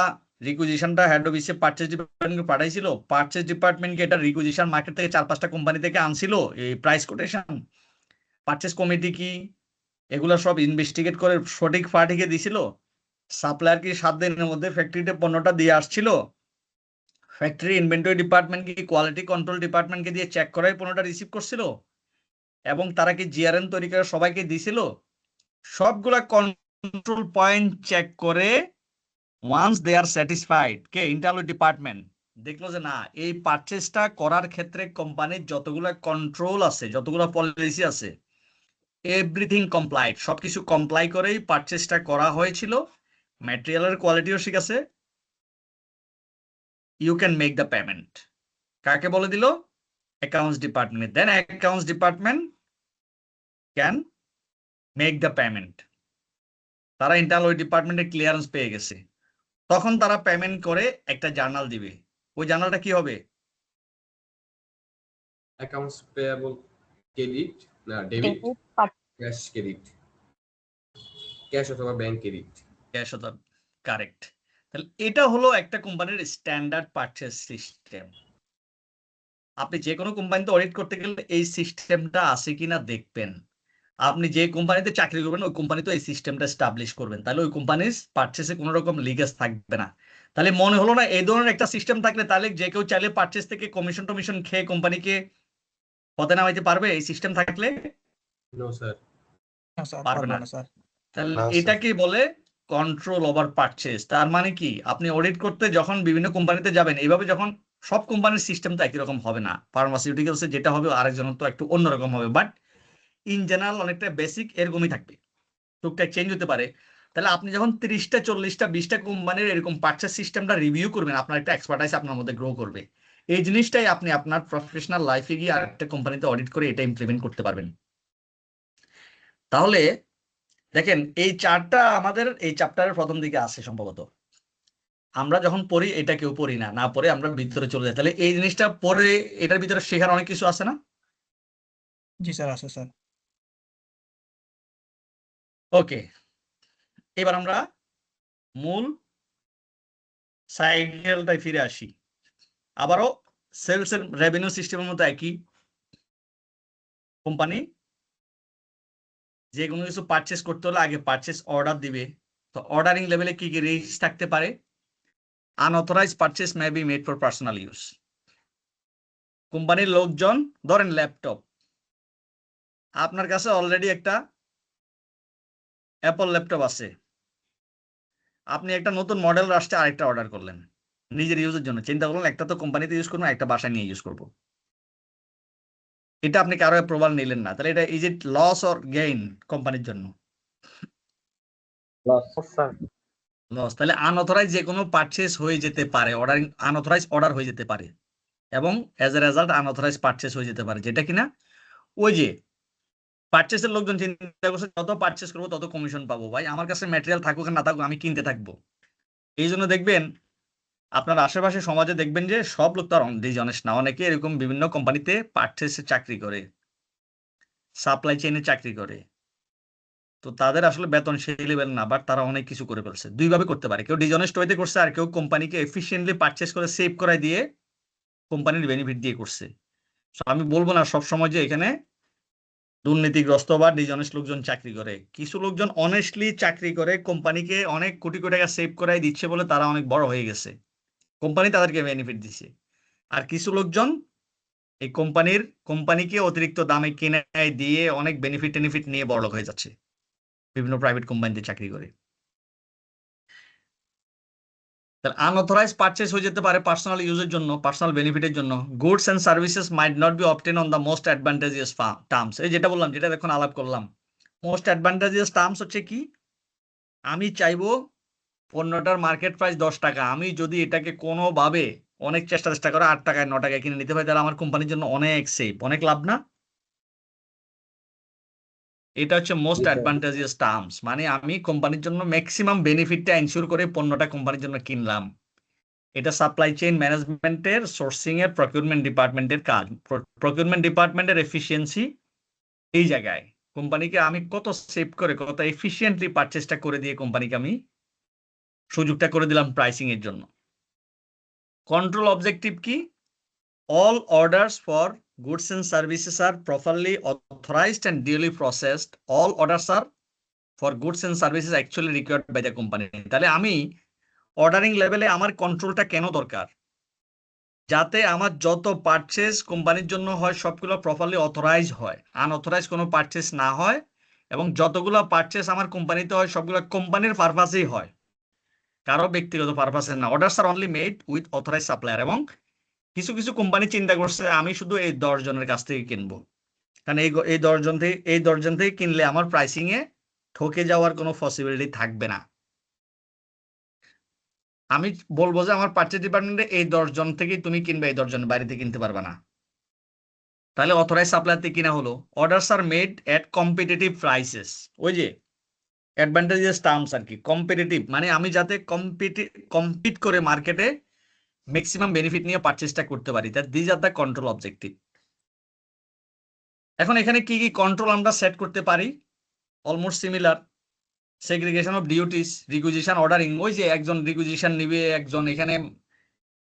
রিকুইজিশনটা হেড অফিসে পারচেজ ডিপার্টমেন্টকে পাঠাইছিল? পারচেজ ডিপার্টমেন্ট কি এটা রিকুইজিশন মার্কেট থেকে 4-5টা কোম্পানি থেকে আনছিল এই প্রাইস কোটেশন? পারচেজ কমিটি কি এগুলো সব ইনভেস্টিগেট করে সঠিক পার্টিকে দিছিল? সাপ্লায়ার কি 7 দিনের মধ্যে ফ্যাক্টরিতে পণ্যটা দিয়ে আসছিল? ফ্যাক্টরি ইনভেন্টরি ডিপার্টমেন্ট কি কোয়ালিটি কন্ট্রোল ডিপার্টমেন্টকে দিয়ে চেক করাই পণ্যটা রিসিভ করছিল? এবং তারা কি জিআরএন তৈরি করে সবাইকে দিছিল? সবগুলা কন্ট্রোল পয়েন্ট চেক করে ওয়ান্স দে আর স্যাটিসফাইড, কে ইন্টারনাল ডিপার্টমেন্ট দেখলো যে না, এই পারচেজটা করার ক্ষেত্রে কোম্পানির যতগুলো কন্ট্রোল আছে, যতগুলো পলিসি আছে, এভরিথিং কমপ্লাইড, সবকিছু কমপ্লাই করেই পারচেজটা করা হয়েছিল, ম্যাটেরিয়ালের কোয়ালিটিও ঠিক আছে, you can make the payment. কাকে বলে দিল? Accounts department. Then accounts department can make the payment. তারা ইন্টারনাল অডিট ডিপার্টমেন্টের ক্লিয়ারেন্স পেয়ে গেছে, তখন তারা পেমেন্ট করে একটা জার্নাল দিবে। ওই জার্নালটা কি হবে? অ্যাকাউন্টস পেয়াবল ক্রেডিট না ডেবিট, ক্যাশ ক্রেডিট, ক্যাশ অথবা ব্যাংক ক্রেডিট। ক্যাশ অথবা কারেক্ট। তাহলে এটা হলো একটা কোম্পানির স্ট্যান্ডার্ড পারচেজ সিস্টেম। আপনি যে কোনো কোম্পানিতে অডিট করতে গেলে এই সিস্টেমটা আছে কিনা দেখবেন। আপনি যে কোম্পানিতে চাকরি করবেন ওই কোম্পানিতে এই সিস্টেমটা এস্টাবলিশ করবেন, তাহলে ওই কোম্পানির পারচেসে কোনো রকম লিকেজ থাকবে না। তাহলে মনে হলো না এই ধরনের একটা সিস্টেম থাকলে তাহলে যে কেউ চাইলে পারচেস থেকে কমিশন টমিশন খেয়ে কোম্পানিকে পথে নামাইতে পারবে এই সিস্টেম থাকলে? No sir. না স্যার, পারবে পারবে না। না স্যার। তাহলে না, স্যার। এটাকে বলে কন্ট্রোল ওভার পারচেজ। তার মানে কি, আপনি অডিট করতে যখন বিভিন্ন কোম্পানিতে যাবেন, এইভাবে যখন সব কোম্পানির সিস্টেম তো একই রকম হবে না, ফার্মাসিউটিক্যালসে যেটা হবে আরেকজনের তো একটু অন্যরকম হবে, বাট ইন জেনারেল অনেকটা বেসিক এরকমই থাকবে, টুকটাক চেঞ্জ হতে পারে। তাহলে আপনি যখন 30টা 40টা 20টা কোম্পানির এরকম পারচেজ সিস্টেমটা রিভিউ করবেন, আপনার একটা এক্সপার্টাইজ আপনার মধ্যে গ্রো করবে। এই জিনিসটাই আপনি আপনার প্রফেশনাল লাইফে গিয়ে আরেকটা কোম্পানিতে অডিট করে এটা ইমপ্লিমেন্ট করতে পারবেন। তাহলে দেখেন এই চারটা আমাদের এই চ্যাপ্টারের প্রথম দিকে আছে সম্ভবত। আমরা যখন পড়ি এটা কেউ পড়ি না, না পড়ে আমরা ভিতরে চলে যাই। তাহলে এই জিনিসটা পড়ে এটার ভিতরে শেখার অনেক কিছু আছে না? জি স্যার, আছে স্যার। ওকে, এবার আমরা মূল সাইকেলটায় ফিরে আসি। আবারও সেলস এর রেভিনিউ সিস্টেমের মতো একই। কোম্পানি যে কোনো কিছু পারচেস করতে হলে আগে পারচেস অর্ডার দিবে। তো অর্ডারিং লেভেলে কি কি রিস্ক থাকতে পারে? Unauthorised purchase may be made for personal use. কোম্পানির লোকজন, ধরেন ল্যাপটপ, আপনার কাছে অলরেডি একটা অ্যাপল ল্যাপটপ আছে, আপনি একটা নতুন মডেল আসছে আরেকটা অর্ডার করলেন নিজের ইউজের জন্য, চিন্তা করলেন একটা তো কোম্পানিতে ইউজ করবো, একটা বাসায় নিয়ে ইউজ করবো। এটা আপনি কারো অ্যাপ্রুভাল নিলেন না, তাহলে এটা is it loss or gain কোম্পানির জন্য? লস। তাহলে আনঅথরাইজ যে কোনো পারচেস হয়ে যেতে পারে, অর্ডারিং আনঅথরাইজ অর্ডার হয়ে যেতে পারে, এবং as a result unauthorised purchase হয়ে যেতে পারে, যেটা কিনা ওই যে পারচেসের লোকজন চিন্তা করছে যত পারচেস করবো তত কমিশন পাবো। ভাই আমার কাছে ম্যাটেরিয়াল থাকুক আর না থাকুক আমি কিনতে থাকবো। এই জন্য দেখবেন আপনার আশেপাশে সমাজে দেখবেন যে সব লোক তো আর ডিসঅনেস্ট না, অনেকে এরকম বিভিন্ন কোম্পানিতে পারচেসে চাকরি করে, সাপ্লাই চেইনে চাকরি করে। তো তাদের আসলে বেতন সেই লেভেল না, বাট তারা অনেক কিছু করে ফেলছে। দুইভাবে করতে পারে, কেউ ডিসঅনেস্ট ওয়েতে করছে আর কেউ কোম্পানিকে এফিসিয়েন্টলি পারচেস করে সেভ করাই দিয়ে কোম্পানির বেনিফিট দিয়ে করছে। আমি বলবো না সব সময় যে এখানে দুর্নীতিগ্রস্ত বা ডিসঅনেস্ট লোকজন চাকরি করে। কিছু লোকজন অনেস্টলি চাকরি করে কোম্পানিকে অনেক কোটি কোটি টাকা সেভ করাই দিচ্ছে বলে তারা অনেক বড় হয়ে গেছে, কোম্পানি তাদেরকে বেনিফিট দিচ্ছে। আর কিছু লোকজন এই কোম্পানিকে অতিরিক্ত দামে কিনে দিয়ে অনেক বেনিফিট নিয়ে বড়লোক হয়ে যাচ্ছে বিভিন্ন প্রাইভেট কোম্পানিতে চাকরি করে। তাহলে আনঅথরাইজ পারচেস হয়ে যেতে পারে পার্সোনাল ইউজের জন্য, পার্সোনাল বেনিফিটের জন্য। Goods and services might not be obtain on the most advantageous terms. এই যেটা বললাম, যেটা এখন আলাপ করলাম, মোস্ট অ্যাডভান্টেজিয়াস টার্মস হচ্ছে কি, আমি চাইবো পণ্যটার মার্কেট প্রাইস 10 টাকা, আমি যদি এটাকে কোনোভাবে অনেক চেষ্টা করে 8 টাকায় 9 টাকায় কিনে নিতে পারি, তাহলে আমার কোম্পানির জন্য অনেক সেফ, অনেক লাভ না? এটা হচ্ছে মোস্ট জি, স্যার। অ্যাডভান্টেজিয়াস টার্মস, মানে আমি কোম্পানির জন্য ম্যাক্সিমাম বেনিফিটটা এনশিওর করে পণ্যটা কোম্পানির জন্য কিনলাম। এটা সাপ্লাই চেইন ম্যানেজমেন্টের, সোর্সিং এর, প্রকিউরমেন্ট ডিপার্টমেন্টের কাজ। প্রকিউরমেন্ট ডিপার্টমেন্টের এফিসিয়েন্সি এই জায়গায় কোম্পানিকে আমি কত সেভ করে কত এফিসিয়েন্টলি পারচেসটা করে দিয়ে কোম্পানিকে আমি সুযোগটা করে দিলাম প্রাইসিং এর জন্য। কন্ট্রোল অবজেক্টিভ কি? all orders for goods and services are properly authorized and duly processed. All orders are for goods and services actually required by the company. তাহলে আমি অর্ডারিং লেভেলে আমার কন্ট্রোলটা কেন দরকার? যাতে আমার যত পারচেস কোম্পানির জন্য হয় সবগুলো প্রপারলি অথরাইজ হয়, আনঅথরাইজ কোনো পারচেস না হয়, এবং যতগুলো পারচেস আমার কোম্পানিতে হয় সবগুলো কোম্পানির পারপাসেই হয়, কারো ব্যক্তিগত পারপাসে না। Orders are only made with authorise supplier. এবং কিছু কিছু কোম্পানি চিন্তা করছে আমি শুধু এই 10 জনের কাছ থেকে কিনবো, কারণ এই 10 জন থেকে কিনলে আমার প্রাইসিং এ ঠকে যাওয়ার কোনো পসিবিলিটি থাকবে না। আমি বলবো যে আমার পারচেজ ডিপার্টমেন্টে এই 10 জন থেকেই তুমি কিনবে, এই 10 জন বাইরে কিনতে পারবে না। তাহলে অথরাইজ সাপ্লায়ার থেকে কিনা হলো। Orders are made at competitive prices, ওই যে অ্যাডভান্টেজেস টার্মস আর কি। কম্পিটিটিভ মানে আমি যাতে কম্পিট করে মার্কেটে ম্যাক্সিমাম বেনিফিট নিয়ে পারচেসটা করতে পারি, that these are the control objective. এখন এখানে কি কি কন্ট্রোল আমরা সেট করতে পারি? Almost similar. Segregation of duties, requisition ordering, ওই যে একজন রিকুইজিশন নিবে, একজন এখানে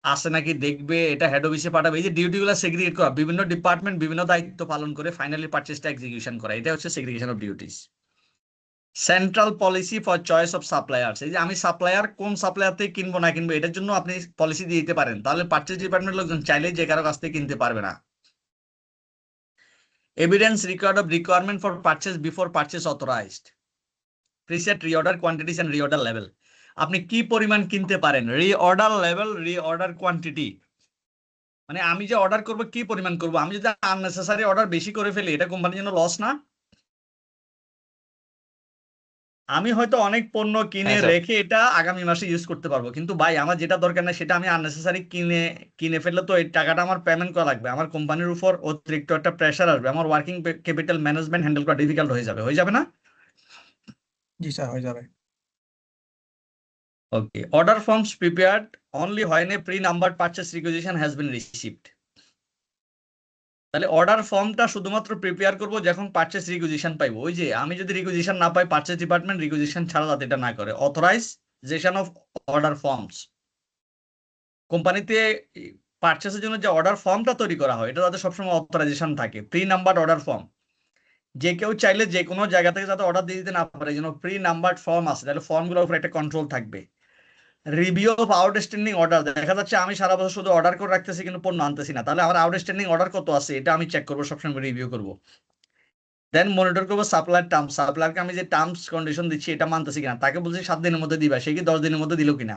আসে নাকি দেখবে, এটা হেড অফিসে পাঠাবে, এই যে ডিউটিগুলো সেগ্রিগেট করা, বিভিন্ন ডিপার্টমেন্ট বিভিন্ন দায়িত্ব পালন করে ফাইনালি পারচেসটা এক্সিকিউশন করা, এটা হচ্ছে segregation of duties. Central policy for choice of suppliers, এই যে আমি সাপ্লায়ার কোন সাপ্লায়ার থেকে কিনবো না কিনবো এটার জন্য আপনি পলিসি দিয়ে দিতে পারেন, তাহলে পারচেস ডিপার্টমেন্টের লোকজন চাইলেই যে কারো কাছ থেকে কিনতে পারবে না। Evidence record of requirement for purchase before purchase authorised. Preset reorder quantities and reorder level, আপনি কি পরিমাণ কিনতে পারেন, রিঅর্ডার লেভেল, রিঅর্ডার কোয়ান্টিটি, মানে আমি যে অর্ডার করব কি পরিমাণ করব। আমি যদি আননেসেসারি অর্ডার বেশি করে ফেলি এটা কোম্পানির জন্য লস না? আমি হয়তো অনেক পণ্য কিনে হ্যাঁ, স্যার। রেখে এটা আগামী মাসে ইউজ করতে পারবো, কিন্তু ভাই আমার যেটা দরকার না সেটা আমি আননেসেসারি কিনে ফেললে তো এই টাকাটা আমার পেমেন্ট করা লাগবে, আমার কোম্পানির উপর অতিরিক্ত একটা প্রেশার আসবে, আমার ওয়ার্কিং ক্যাপিটাল ম্যানেজমেন্ট হ্যান্ডেল করা ডিফিকাল্ট হয়ে যাবে না? জি স্যার, হয়ে যাবে। Okay. Order forms prepared only when a pre-numbered purchase requisition has been received. তাহলে অর্ডার ফর্মটা শুধুমাত্র প্রিপেয়ার করব যখন পারচেস রিকুইজিশন পাইবো। ওই যে আমি যদি রিকুইজিশন না পাই, পারচেস ডিপার্টমেন্ট রিকুইজিশন ছাড়া যাতে এটা না করে। অথরাইজেশন অফ অর্ডার ফর্মস, কোম্পানিতে পারচেসের জন্য যে অর্ডার ফর্মটা তৈরি করা হয় এটা যাতে সবসময় অথরাইজেশন থাকে। প্রি নাম্বারড অর্ডার ফর্ম, যে কেউ চাইলে যে কোনো জায়গা থেকে যাতে অর্ডার দিয়ে দিতে না পারে, যেন প্রি নাম্বারড ফর্ম আছে, তাহলে ফর্মগুলোর উপর একটা কন্ট্রোল থাকবে। রিভিউ অফ আউটস্ট্যান্ডিং অর্ডার, দেখা যাচ্ছে আমি সারা বছর শুধু অর্ডার করে রাখতেছি কিন্তু পণ্য আনতেছি না, তাহলে আমার আউটস্ট্যান্ডিং অর্ডার কত আছে এটা আমি চেক করবো, সবসময় রিভিউ করবো। দেন মনিটর করবো সাপ্লায়ার টার্মস, সাপ্লায়ারকে আমি যে টার্মস কন্ডিশন দিচ্ছি এটা মানতেছি কিনা। তাকে বলছি 7 দিনের মধ্যে দিবা, সে কি 10 দিনের মধ্যে দিল কিনা।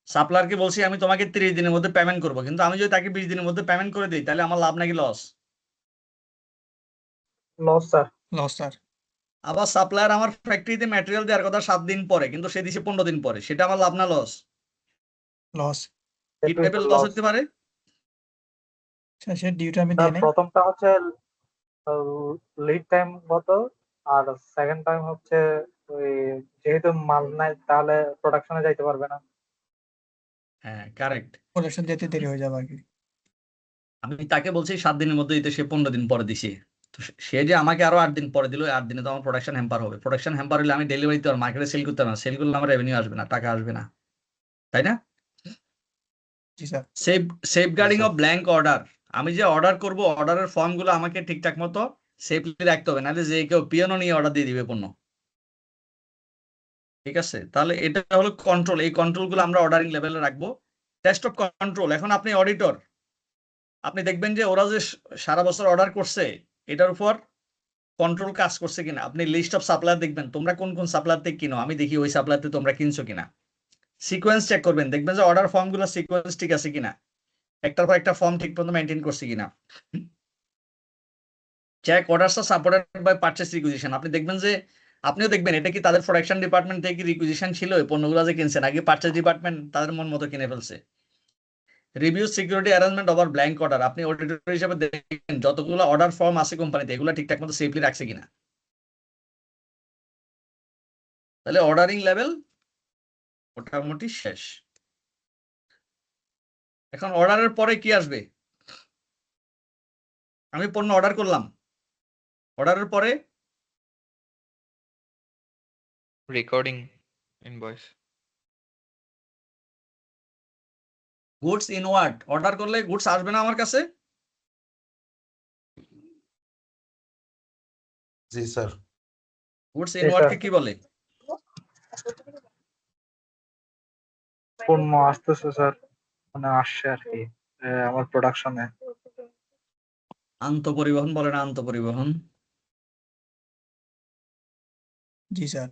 সাপ্লায়ারকে বলছি আমি তোমাকে 30 দিনের মধ্যে পেমেন্ট করবো, কিন্তু আমি যদি তাকে 20 দিনের মধ্যে পেমেন্ট করে দিই তাহলে আমার লাভ নাকি loss? Loss sir. Loss sir. আবার সাপ্লায়ার আমার ফ্যাক্টরিতে ম্যাটেরিয়াল দেওয়ার কথা 7 দিন পরে, কিন্তু সে দিছে 15 দিন পরে, সেটা আমার লাভ না লস? লস। কি টাইপের লস হতে পারে? স্যার সে ডিউটি আমি স্যার দিই নাই। প্রথমটা হচ্ছে লিড টাইম মতো, আর সেকেন্ড টাইম হচ্ছে ওই যেহেতু মাল নাই তাহলে প্রোডাকশনে যাইতে পারবে না। হ্যাঁ, কারেক্ট। প্রোডাকশন যেতে দেরি হয়ে যাবে আর কি। আমি তাকে বলছি 7 দিনের মধ্যে দিতে, সে 15 দিন পরে দিছে। তো সে যে আমাকে আরো 8 দিন পরে দিল, 8 দিনে তো আমার প্রোডাকশন হ্যাম্পার হবে। প্রোডাকশন হ্যাম্পার হলে আমি ডেলিভারি দিতে পারবো, মার্কেটে সেল করতে পারবো না, সেল করলে আমার রেভিনিউ আসবে না, টাকা আসবে না, তাই না? জি sir. Safeguarding sir. Of blank order, আমি যে অর্ডার করব অর্ডারের ফর্মগুলো আমাকে ঠিকঠাক মতো সেফলি রাখতে হবে, নাহলে যে কেউ পিয়নো নিয়ে অর্ডার দিয়ে দিবে পণ্য। ঠিক আছে, তাহলে এটা হলো কন্ট্রোল, এই কন্ট্রোলগুলো আমরা অর্ডারিং লেভেলে রাখবো। টেস্ট অফ কন্ট্রোল, এখন আপনি অডিটর, আপনি দেখবেন যে ওরা যে সারা বছর অর্ডার করছে এটার উপর কন্ট্রোল কাজ করছে কিনা। আপনি লিস্ট অফ সাপ্লায়ার দেখবেন, তোমরা কোন কোন সাপ্লায়ার থেকে কিনো, আমি দেখি ওই সাপ্লায়ার থেকে তোমরা কিনছো কিনা। সিকোয়েন্স চেক করবেন, দেখবেন যে অর্ডার ফর্মগুলো সিকোয়েন্স ঠিক আছে কিনা, একটার পর একটা ফর্ম ঠিক মতো মেনটেন করছে কিনা। Check orders are supported by purchase requisition. আপনি দেখবেন যে আপনিও দেখবেন এটা কি তাদের প্রোডাকশন ডিপার্টমেন্ট থেকে রিকুইজিশন ছিল এই পণ্যগুলো যে কিনছেন, আগে পারচেস ডিপার্টমেন্ট তাদের মন মতো কিনে ফেলছে। Review security arrangement over blank order. আপনি অডিটর হিসেবে দেখবেন যতগুলো অর্ডার ফর্ম আছে কোম্পানিতে এগুলো ঠিকঠাক মতো সেফলি রাখছে কিনা। তাহলে অর্ডারিং লেভেল মোটামুটি শেষ। এখন অর্ডারের পরে কি আসবে? আমি পণ্য অর্ডার করলাম, অর্ডারের পরে recording invoice. Goods inward. Order করলে গুডস আসবে না আমার কাছে? জি স্যার। গুডস জি, ইনওয়ার্ডকে স্যার। কি বলে? পণ্য আসতেছে স্যার, মানে আসছে আর কি আমার প্রোডাকশনে। আন্তঃপরিবহন বলে না? আন্তঃপরিবহন। জি স্যার।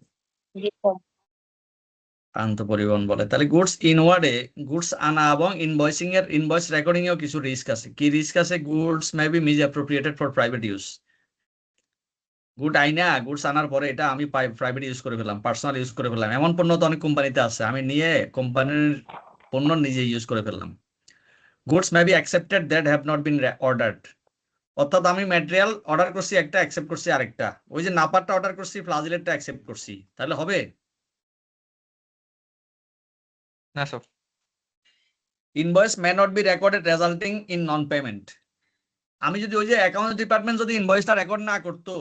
আন্তঃপরিবহন বলে। তাহলে গুডস ইনওয়ার্ডে গুডস আনা এবং ইনভয়েসিং এর ইনভয়েস রেকর্ডিং এও কিছু রিস্ক আছে। কি রিস্ক আছে? Goods may be miss অ্যাপ্রোপ্রিয়েটেড for private use. Good আইনা গুডস আনার পরে এটা আমি প্রাইভেট ইউজ করে ফেললাম, পার্সোনাল ইউজ করে ফেললাম। এমন পণ্য তো অনেক কোম্পানিতে আছে, আমি নিয়ে কোম্পানির পণ্য নিজে ইউজ করে ফেললাম। Goods may be accepted that have not been ordered. অর্থাৎ আমি ম্যাটেরিয়াল অর্ডার করছি একটা, অ্যাকসেপ্ট করছি আরেকটা। ওই যে নাপারটা অর্ডার করছি, ফ্লাজিলেটটা অ্যাকসেপ্ট করছি, তাহলে হবে? না sir. Invoice may not be recorded resulting in non payment. আমি যদি ওই যে অ্যাকাউন্টস ডিপার্টমেন্ট যদি ইনভয়েসটা রেকর্ড না করতো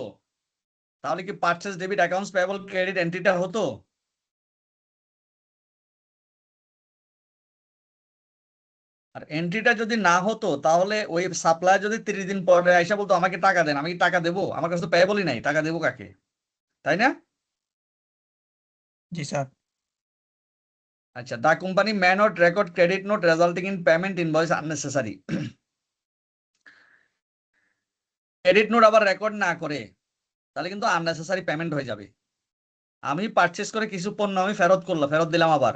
তাহলে কি purchase debit accounts payable credit এন্ট্রিটা হতো? আর এন্ট্রিটা যদি না হতো তাহলে ওই সাপ্লাই যদি 30 দিন পরে আইসা বলতো আমাকে টাকা দেন, আমি কি টাকা দেবো? আমার কাছে তো পেয়েবলই নাই, টাকা দেবো কাকে? তাই না? জি স্যার। আচ্ছা, the company may not record credit note resulting in payment invoice unnecessary. Credit note আবার রেকর্ড না করে তাহলে কিন্তু আননেসেসারি পেমেন্ট হয়ে যাবে। আমি পারচেস করে কিছু পণ্য আমি ফেরত করলাম, ফেরত দিলাম, আবার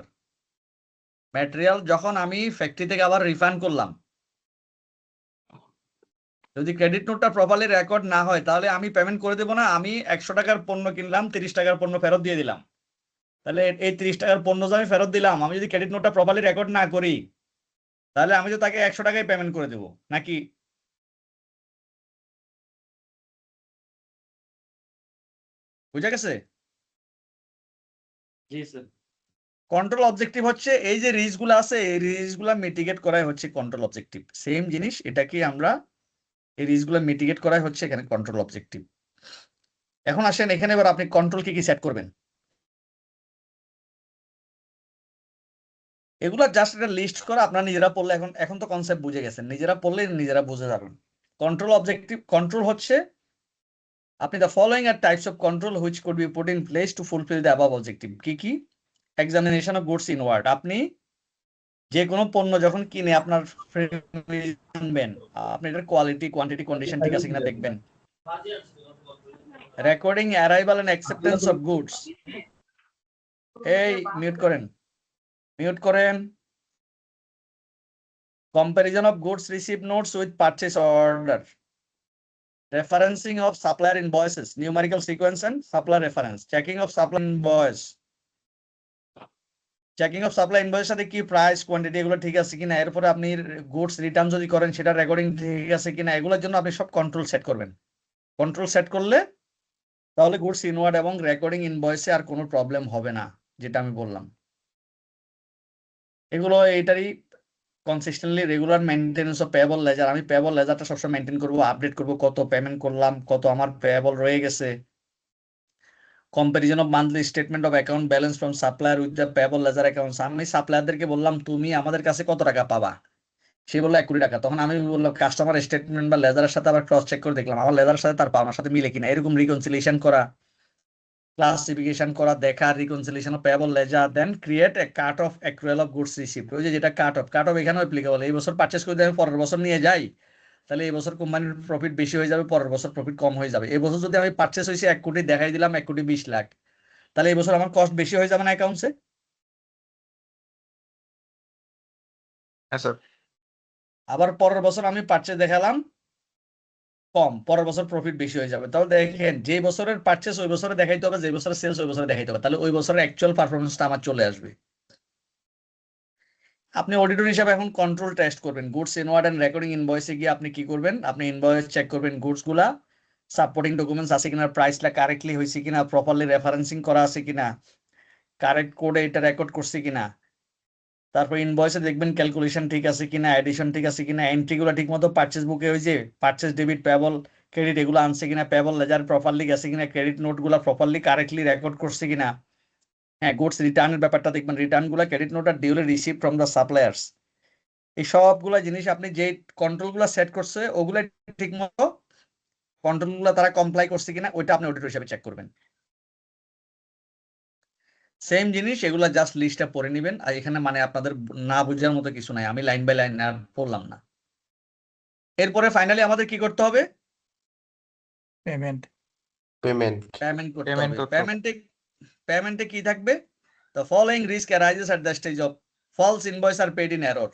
ম্যাটেরিয়াল যখন আমি ফ্যাক্টরি থেকে আবার রিফান্ড করলাম, যদি ক্রেডিট নোটটা প্রপারলি রেকর্ড না হয় তাহলে আমি পেমেন্ট করে দেবো না। আমি 100 টাকার পণ্য কিনলাম, 30 টাকার পণ্য ফেরত দিয়ে দিলাম। তাহলে এই 30 টাকার পণ্য যে আমি ফেরত দিলাম, আমি যদি ক্রেডিট নোটটা প্রপারলি রেকর্ড না করি তাহলে আমি তো তাকে 100 টাকায় পেমেন্ট করে দেবো নাকি? বুঝা গেছে? জি স্যার। কন্ট্রোল অবজেক্টিভ হচ্ছে এই যে রিস্ক গুলো আছে, এই রিস্ক গুলা মিটিগেট করাই হচ্ছে কন্ট্রোল অবজেক্টিভ। সেম জিনিস, এটাকে আমরা এই রিস্ক গুলো মিটিগেট করাই হচ্ছে এখানে কন্ট্রোল অবজেক্টিভ। এখন আসেন এখানে এবার আপনি কন্ট্রোল কি সেট করবেন। এগুলা জাস্ট একটা লিস্ট করে আপনারা নিজেরা পড়লে, এখন তো কনসেপ্ট বুঝে গেছেন, নিজেরা পড়লে নিজেরা বুঝে যাবেন। কন্ট্রোল অবজেক্টিভ, কন্ট্রোল হচ্ছে আপনি the following R types of control which could be put in place to fulfil the above objective. কি কি? Examination of goods inward. আপনি যে কোনো পণ্য যখন কিনে আপনার আনবেন, আপনি এটার কোয়ালিটি, কোয়ান্টিটি, কন্ডিশন ঠিক আছে কিনা দেখবেন। Recording arrival and acceptance of goods. এই মিউট করেন, মিউট করেন। Comparison of goods receipt notes with purchase order. Referencing of supplier invoices, numerical sequence and supplier reference. Checking of supplier invoice. Checking of supplier invoice সাথে কি price, quantity এগুলো ঠিক আছে কিনা, এরপরে আপনি গুডস রিটার্ন যদি করেন সেটা রেকর্ডিং ঠিক আছে কিনা, এগুলোর জন্য আপনি সব কন্ট্রোল সেট করবেন। কন্ট্রোল সেট করলে তাহলে গুডস ইনওয়ার্ড এবং রেকর্ডিং ইনভয়েসে আর কোনো প্রবলেম হবে না, যেটা আমি বললাম। এগুলো এটারই consistently regular maintenance of payable ledger. আমি পেয়েবল লেজারটা সবসময় মেইনটেইন করব, আপডেট করব, কত পেমেন্ট করলাম, কত আমার পেয়েবল রয়ে গেছে। Comparison of monthly statement of account balance from supplier with the payable ledger accounts. আমি সাপ্লায়ারদেরকে বললাম তুমি আমাদের কাছে কত টাকা পাবা, সে বললো 1 কোটি টাকা। তখন আমি বললাম কাস্টমার স্টেটমেন্ট বা লেজারের সাথে আবার ক্রস চেক করে দেখলাম আমার লেজারের সাথে তার পাওনার সাথে মিলে কিনা। এরকম রিকনসিলিয়েশন করা, ক্লাসিফিকেশন করা, দেখা, reconciliation of payable ledger, then create a cut off accrual of goods received. ওই যে যেটা কাট অফ এখানেও অ্যাপ্লিকেবল। এই বছর পারচেজ করে আমি পরের বছর নিয়ে যাই, তাহলে এই বছর কোম্পানির প্রফিট বেশি হয়ে যাবে, পরের বছর প্রফিট কম হয়ে যাবে। এই বছর যদি আমি পারচেজ হয়েছে 1 কোটি, দেখাই দিলাম 1 কোটি 20 লাখ, তাহলে এই বছর আমার কস্ট বেশি হয়ে যাবে না অ্যাকাউন্টসে? হ্যাঁ স্যার। আবার পরের বছর আমি পারচেজ দেখালাম কম, পরের বছর প্রফিট বেশি হয়ে যাবে। তাহলে দেখেন যে বছরের পারচেস ওই বছরে দেখাইতে হবে, যে বছরের সেলস ওই বছরে দেখাইতে হবে, তাহলে ওই বছরের অ্যাকচুয়াল পারফরমেন্সটা আমার চলে আসবে। আপনি অডিটর হিসাবে এখন কন্ট্রোল টেস্ট করবেন। গুডস ইনওয়ার্ড এন্ড রেকর্ডিং ইনভয়েসে গিয়ে আপনি কি করবেন, আপনি ইনভয়েস চেক করবেন, গুডস গুলা সাপোর্টিং ডকুমেন্টস আছে কিনা, প্রাইসটা কারেক্টলি হয়েছে কিনা, প্রপারলি রেফারেন্সিং করা আছে কিনা, কারেক্ট কোডে এটা রেকর্ড করছে কিনা। তারপর ইনভয়েসে দেখবেন ক্যালকুলেশন ঠিক আছে কিনা, এডিশন ঠিক আছে কিনা, এন্ট্রিগুলো ঠিক মতো পারচেজ বুকে ওই যে পারচেজ ডেবিট পেবল ক্রেডিট এগুলো আনছে কিনা, পেবল লেজার প্রপারলি গেছে কিনা, ক্রেডিট নোটগুলো প্রপারলি কারেক্টলি রেকর্ড করছে কিনা। হ্যাঁ, গুডস রিটার্নের ব্যাপারটা দেখবেন, রিটার্নগুলো ক্রেডিট নোট আর duly receive from the suppliers. এই সবগুলা জিনিস আপনি যে কন্ট্রোলগুলো সেট করছে ওগুলো ঠিক মতো কন্ট্রোলগুলো তারা কমপ্লাই করছে কিনা ওইটা আপনি অডিটর হিসাবে চেক করবেন। সেম জিনিস, এগুলা জাস্ট লিস্টটা পড়ে নেবেন। আর এখানে মানে আপনাদের না বুঝার মতো কিছু নাই, আমি লাইন বাই লাইন আর পড়লাম না। এরপরে ফাইনালি আমাদের কি করতে হবে, পেমেন্ট পেমেন্ট পেমেন্ট করতে Payment হবে। করতে হবে। পেমেন্টে কি থাকবে, the following risk arises at the stage of false invoice are paid in error।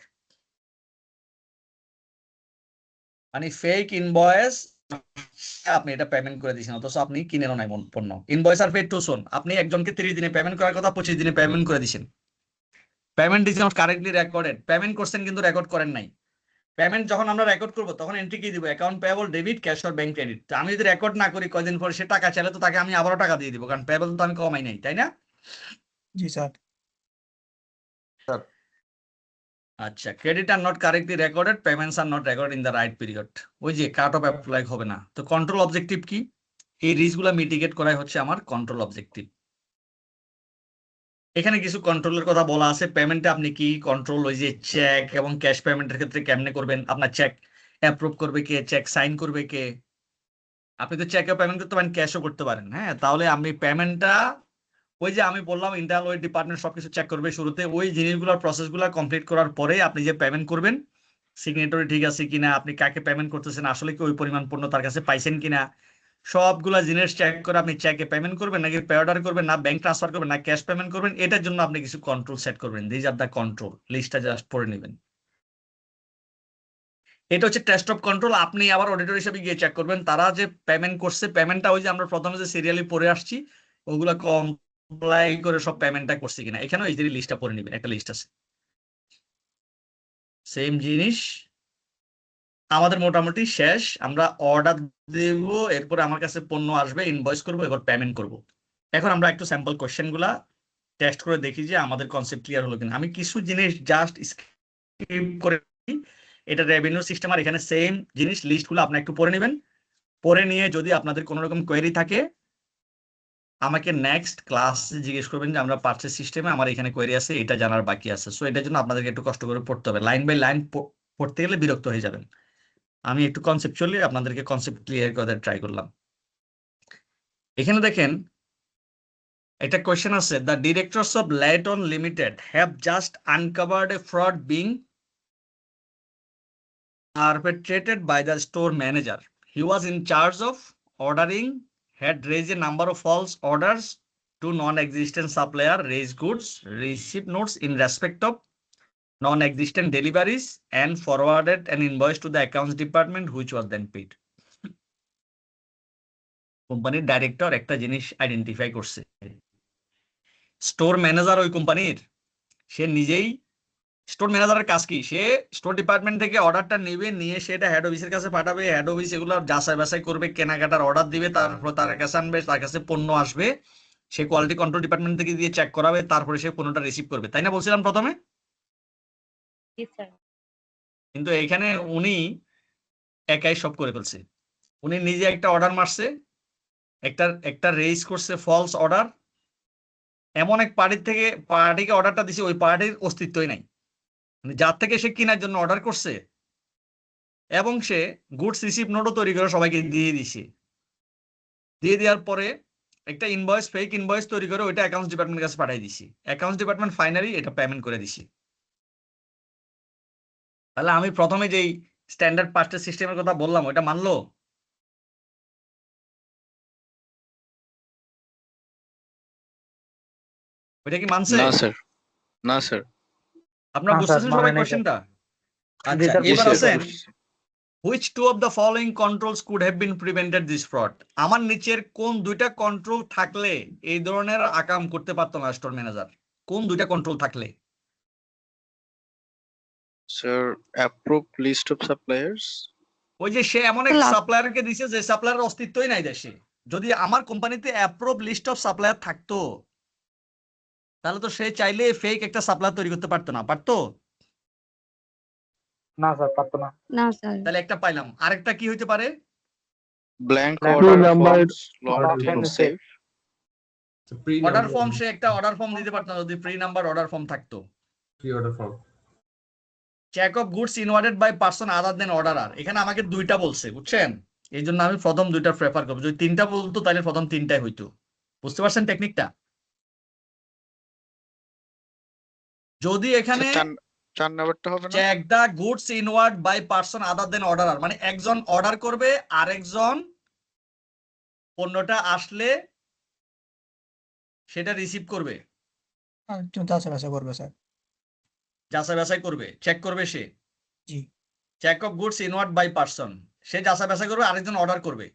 মানে ফেক ইনভয়েস আপনি এটা পেমেন্ট করে দিয়েছেন অথচ আপনি কিনেনও নাই পণ্য। ইনভয়েস আর পেড টু সুন, আপনি একজনকে 30 দিনে পেমেন্ট করার কথা 25 দিনে পেমেন্ট করে দিয়েছেন। Payment is not correctly recorded, payment করছেন কিন্তু রেকর্ড করেন নাই। পেমেন্ট যখন আমরা রেকর্ড করব তখন এন্ট্রি কি দিব, account payable debit, cash or bank credit. আমি যদি রেকর্ড না করি কয়দিন পর সে টাকা চাইলে তো তাকে আমি আবারও টাকা দিয়ে দিব, কারণ পেয়েবল তো আমি কমাই নাই, তাই না? জি স্যার। আচ্ছা, credit are not correctly recorded, payments are not record in the right period. ওই যে কাট অফ অ্যাপ্লাই হবে না। তো কন্ট্রোল অবজেক্টিভ কি, এই রিস্কগুলো মিটিগেট করাই হচ্ছে আমার কন্ট্রোল অবজেক্টিভ। এখানে কিছু কন্ট্রোলের কথা বলা আছে। পেমেন্টে আপনি কি কন্ট্রোল, ওই যে চেক এবং ক্যাশ পেমেন্টের ক্ষেত্রে কেমনে করবেন, আপনার চেক অ্যাপ্রুভ করবে কে, চেক সাইন করবে কে। আপনি তো চেকে পেমেন্ট করতে পারেন, ক্যাশও করতে পারেন। হ্যাঁ, তাহলে আমি পেমেন্টটা ওই যে আমি বললাম ইন্টারনাল ওয়েট ডিপার্টমেন্ট সবকিছু চেক করবে শুরুতে, ওই জিনিসগুলোর প্রসেসগুলো কমপ্লিট করার পরে আপনি যে পেমেন্ট করবেন, সিগনেটরি ঠিক আছে কিনা, আপনি কাকে পেমেন্ট করতেছেন, আসলে কি ওই পরিমাণ পণ্য তার কাছে পাইছেন কিনা, সবগুলা জিনিস চেক করে আপনি চেকে পেমেন্ট করবেন নাকি পে অর্ডার করবেন, না ব্যাংক ট্রান্সফার করবেন, না ক্যাশ পেমেন্ট করবেন। এটার জন্য আপনি কিছু কন্ট্রোল সেট করবেন। দিজ আর দ্য কন্ট্রোল, লিস্টটা জাস্ট পড়ে নেবেন। এটা হচ্ছে টেস্ট অফ কন্ট্রোল। আপনি আবার অডিটর হিসেবে গিয়ে চেক করবেন তারা যে পেমেন্ট করছে, পেমেন্টটা ওই যে আমরা প্রথমে যে সিরিয়ালি পড়ে আসছি ওগুলা কমপ্লাই করে সব পেমেন্টটা করছে কিনা। এখানেও এই যে লিস্টটা পড়ে নেবেন, একটা লিস্ট আছে। সেম জিনিস আমাদের মোটামুটি শেষ। আমরা অর্ডার দেব, এরপরে আমার কাছে পণ্য আসবে, ইনভয়েস করব, এবার পেমেন্ট করব। এখন আমরা একটু স্যাম্পল কোশ্চেন গুলা টেস্ট করে দেখি যে আমাদের কনসেপ্ট ক্লিয়ার হলো কিনা। আমি কিছু জিনিস জাস্ট স্কিপ করে, এটা রেভিনিউ সিস্টেম আর এখানে সেম জিনিস, লিস্টগুলো আপনি একটু পড়ে নেবেন। পড়ে নিয়ে যদি আপনাদের কোনো রকম কোয়েরি থাকে আমাকে নেক্সট ক্লাসে জিজ্ঞেস করবেন যে আমরা পারচেজ সিস্টেমে আমার এখানে কোয়েরি আছে, এটা জানার বাকি আছে। সো এটার জন্য আপনাদেরকে একটু কষ্ট করে পড়তে হবে, লাইন বাই লাইন পড়তে গেলে বিরক্ত হয়ে যাবেন। আমি একটু কনসেপচুয়ালি আপনাদেরকে কনসেপ্ট ক্লিয়ার করে ট্রাই করলাম। এখানে দেখেন একটা কোয়েশ্চেন আছে, the directors of Lytton limited have just uncovered a fraud being perpetrated by the store manager. He was in charge of ordering, had raised a number of false orders to non-existent supplier, raised goods, received notes in respect of non-existent deliveries, and forwarded an invoice to the accounts department, which was then paid. কোম্পানির director একটা জিনিস identify করছে, store manager ওই কোম্পানির, সে নিজেই, store ম্যানেজারের কাজ কি, সে স্টোর ডিপার্টমেন্ট থেকে অর্ডারটা নেবে, নিয়ে সেটা হেড অফিসের কাছে পাঠাবে, হেড অফিস এগুলো যাচাই বাছাই করবে, কেনাকাটার অর্ডার দিবে, তারপর তার কাছে আনবে, তার কাছে পণ্য আসবে, সে কোয়ালিটি কন্ট্রোল ডিপার্টমেন্ট থেকে দিয়ে চেক করাবে, তারপরে সে পণ্যটা রিসিভ করবে, তাই না বলছিলাম প্রথমে? কিন্তু এখানে উনি একাই সব করে ফেলছে। উনি নিজে একটা অর্ডার মারছে, একটা রেজ করছে ফলস অর্ডার, এমন এক পার্টিকে অর্ডারটা দিছে, ওই পার্টির অস্তিত্বই নাই, যার থেকে সে কেনার জন্য অর্ডার করছে, এবং সে গুডস রিসিভ নোটও তৈরি করে সবাইকে দিয়ে দিছে। দিয়ে দেওয়ার পরে একটা ইনভয়েস, ফেক ইনভয়েস তৈরি করে ওইটা অ্যাকাউন্টস ডিপার্টমেন্টের কাছে পাঠিয়ে দিছি, অ্যাকাউন্টস ডিপার্টমেন্ট ফাইনালি এটা পেমেন্ট করে দিছি। তাহলে আমি প্রথমে যেই স্ট্যান্ডার্ড পারচেজ সিস্টেমের কথা বললাম ওইটা মানলো? ওইটা কি মানছে? না স্যার, না স্যার। আপনারা না স্যার, বুঝতেছেন সবাই মানে নাই স্যার। কোশ্চেনটা? জি আচ্ছা, স্যার, এবার বুঝতে আসেন পেরেছি। Which two of the following controls could have been prevented this fraud? আমার নিচের কোন দুইটা কন্ট্রোল থাকলে এই ধরনের আকাম করতে পারতো না স্টোর ম্যানেজার? কোন দুইটা কন্ট্রোল থাকলে? Sir, approved list of suppliers. ওই যে সে এমন এক Last- সাপ্লায়ারকে দিছে যে সাপ্লায়ারের অস্তিত্বই নাই দেশে। যদি আমার কোম্পানিতে অ্যাপ্রুভ লিস্ট অফ সাপ্লায়ার থাকতো তাহলে তো সে চাইলে ফেক একটা সাপ্লায়ার তৈরি করতে পারতো না, পারতো? না স্যার পারতো না। না স্যার। তাহলে একটা পাইলাম, আরেকটা কি হইতে পারে? Blank Blank order number forms locked in order safe. Order form, সে একটা অর্ডার ফর্ম দিতে পারতো না যদি প্রি নাম্বার অর্ডার ফর্ম থাকতো। Pre order form. Check of goods inwarded by person other than orderer. এখানে আমাকে দুইটা বলছে, বুঝছেন? এই জন্য আমি প্রথম দুইটা প্রেফার করবো। যদি তিনটা বলতো তাহলে প্রথম তিনটাই হইতো। বুঝতে পারছেন টেকনিকটা? যদি এখানে চার নাম্বারটা হবে না? Check the goods inward by person other than orderer, মানে একজন অর্ডার করবে আরেকজন পণ্যটা আসলে সেটা রিসিভ করবে, যাচাই বাছাই করবে স্যার। যাচাই বাছাই করবে, চেক করবে সে। জি। Check of goods inward by person, সে যাচাই বাছাই করবে, আরেকজন অর্ডার করবে।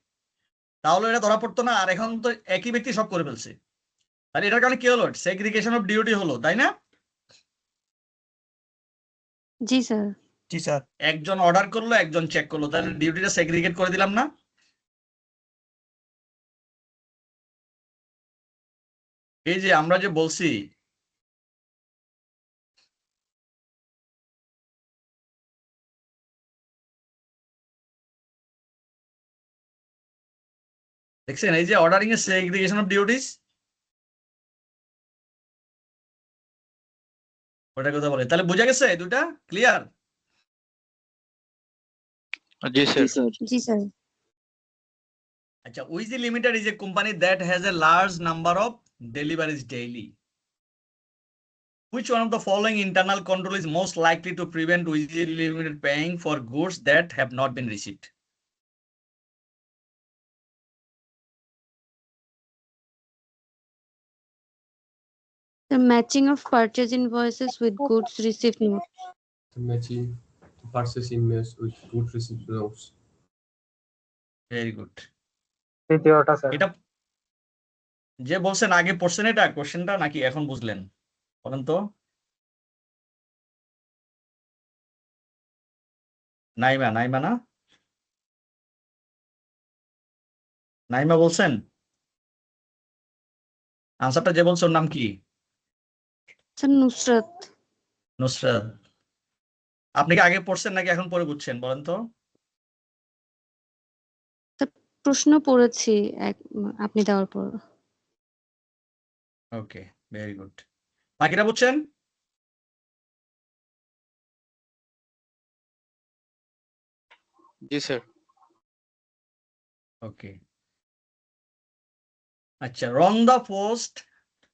তাহলে এটা ধরা পড়তো না, আর এখন তো একই ব্যক্তি সব করে ফেলছে। তাহলে এটার কারণে কি হলো? সেগ্রিগেশন অফ ডিউটি হলো, তাই না? জি স্যার। জি স্যার। একজন অর্ডার করলো, একজন চেক করলো, তাহলে ডিউটিটা সেগ্রিগেট করে দিলাম না? এই যে আমরা যে বলছি দেখছেন, এই যে অর্ডারিং এর সেগ্রিগেশন অফ ডিউটিস, ওটা কথা বলে। তাহলে বোঝা গেছে দুটা ক্লিয়ার? জি স্যার। জি স্যার। আচ্ছা, উইজি limited is a company that has a large number of deliveries daily. Which one of the following internal control is most likely to prevent Wizzy Limited paying for goods that have not been received? The matching of purchase invoices with goods received note. Matching the purchase invoice with good receipt notes. Very good. তৃতীয়টা sir. এটা যে বলছেন আগে পড়ছেন এটা কোশ্চেনটা নাকি এখন বুঝলেন বলেন তো? নাইমা, নাইমা না? নাইমা বলছেন? আনসারটা যে বলছে ওর নাম কি? স্যার নুসরাত। নুসরাত। আপনি কি আগে পড়ছেন নাকি এখন পরে বুঝছেন বলেন তো? প্রশ্ন পড়েছি আপনি দেওয়ার পর। Okay, very good. বাকিটা বুঝছেন? জি স্যার। ওকে। আচ্ছা, রন্দা post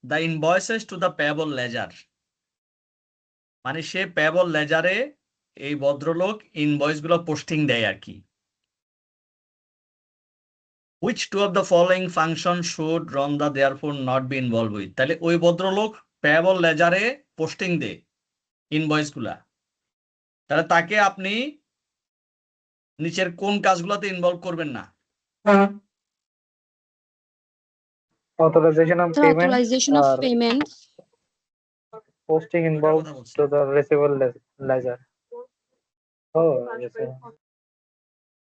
the invoices to the payable ledger, মানে সে পেয়েবল লেজারে এই ভদ্রলোক ইনভয়েস গুলো পোস্টিং দেয় আর কি। Which two of the following function should Rhonda therefore not be involved with? তাহলে ওই ভদ্রলোক পেয়েবল লেজারে পোস্টিং দেয় ইনভয়েস গুলা, তাহলে তাকে আপনি নিচের কোন কাজগুলোতে ইনভলভ করবেন না? Authorization of The payment authorization of or payments. posting involved to the receivable ledger. Oh, yes sir.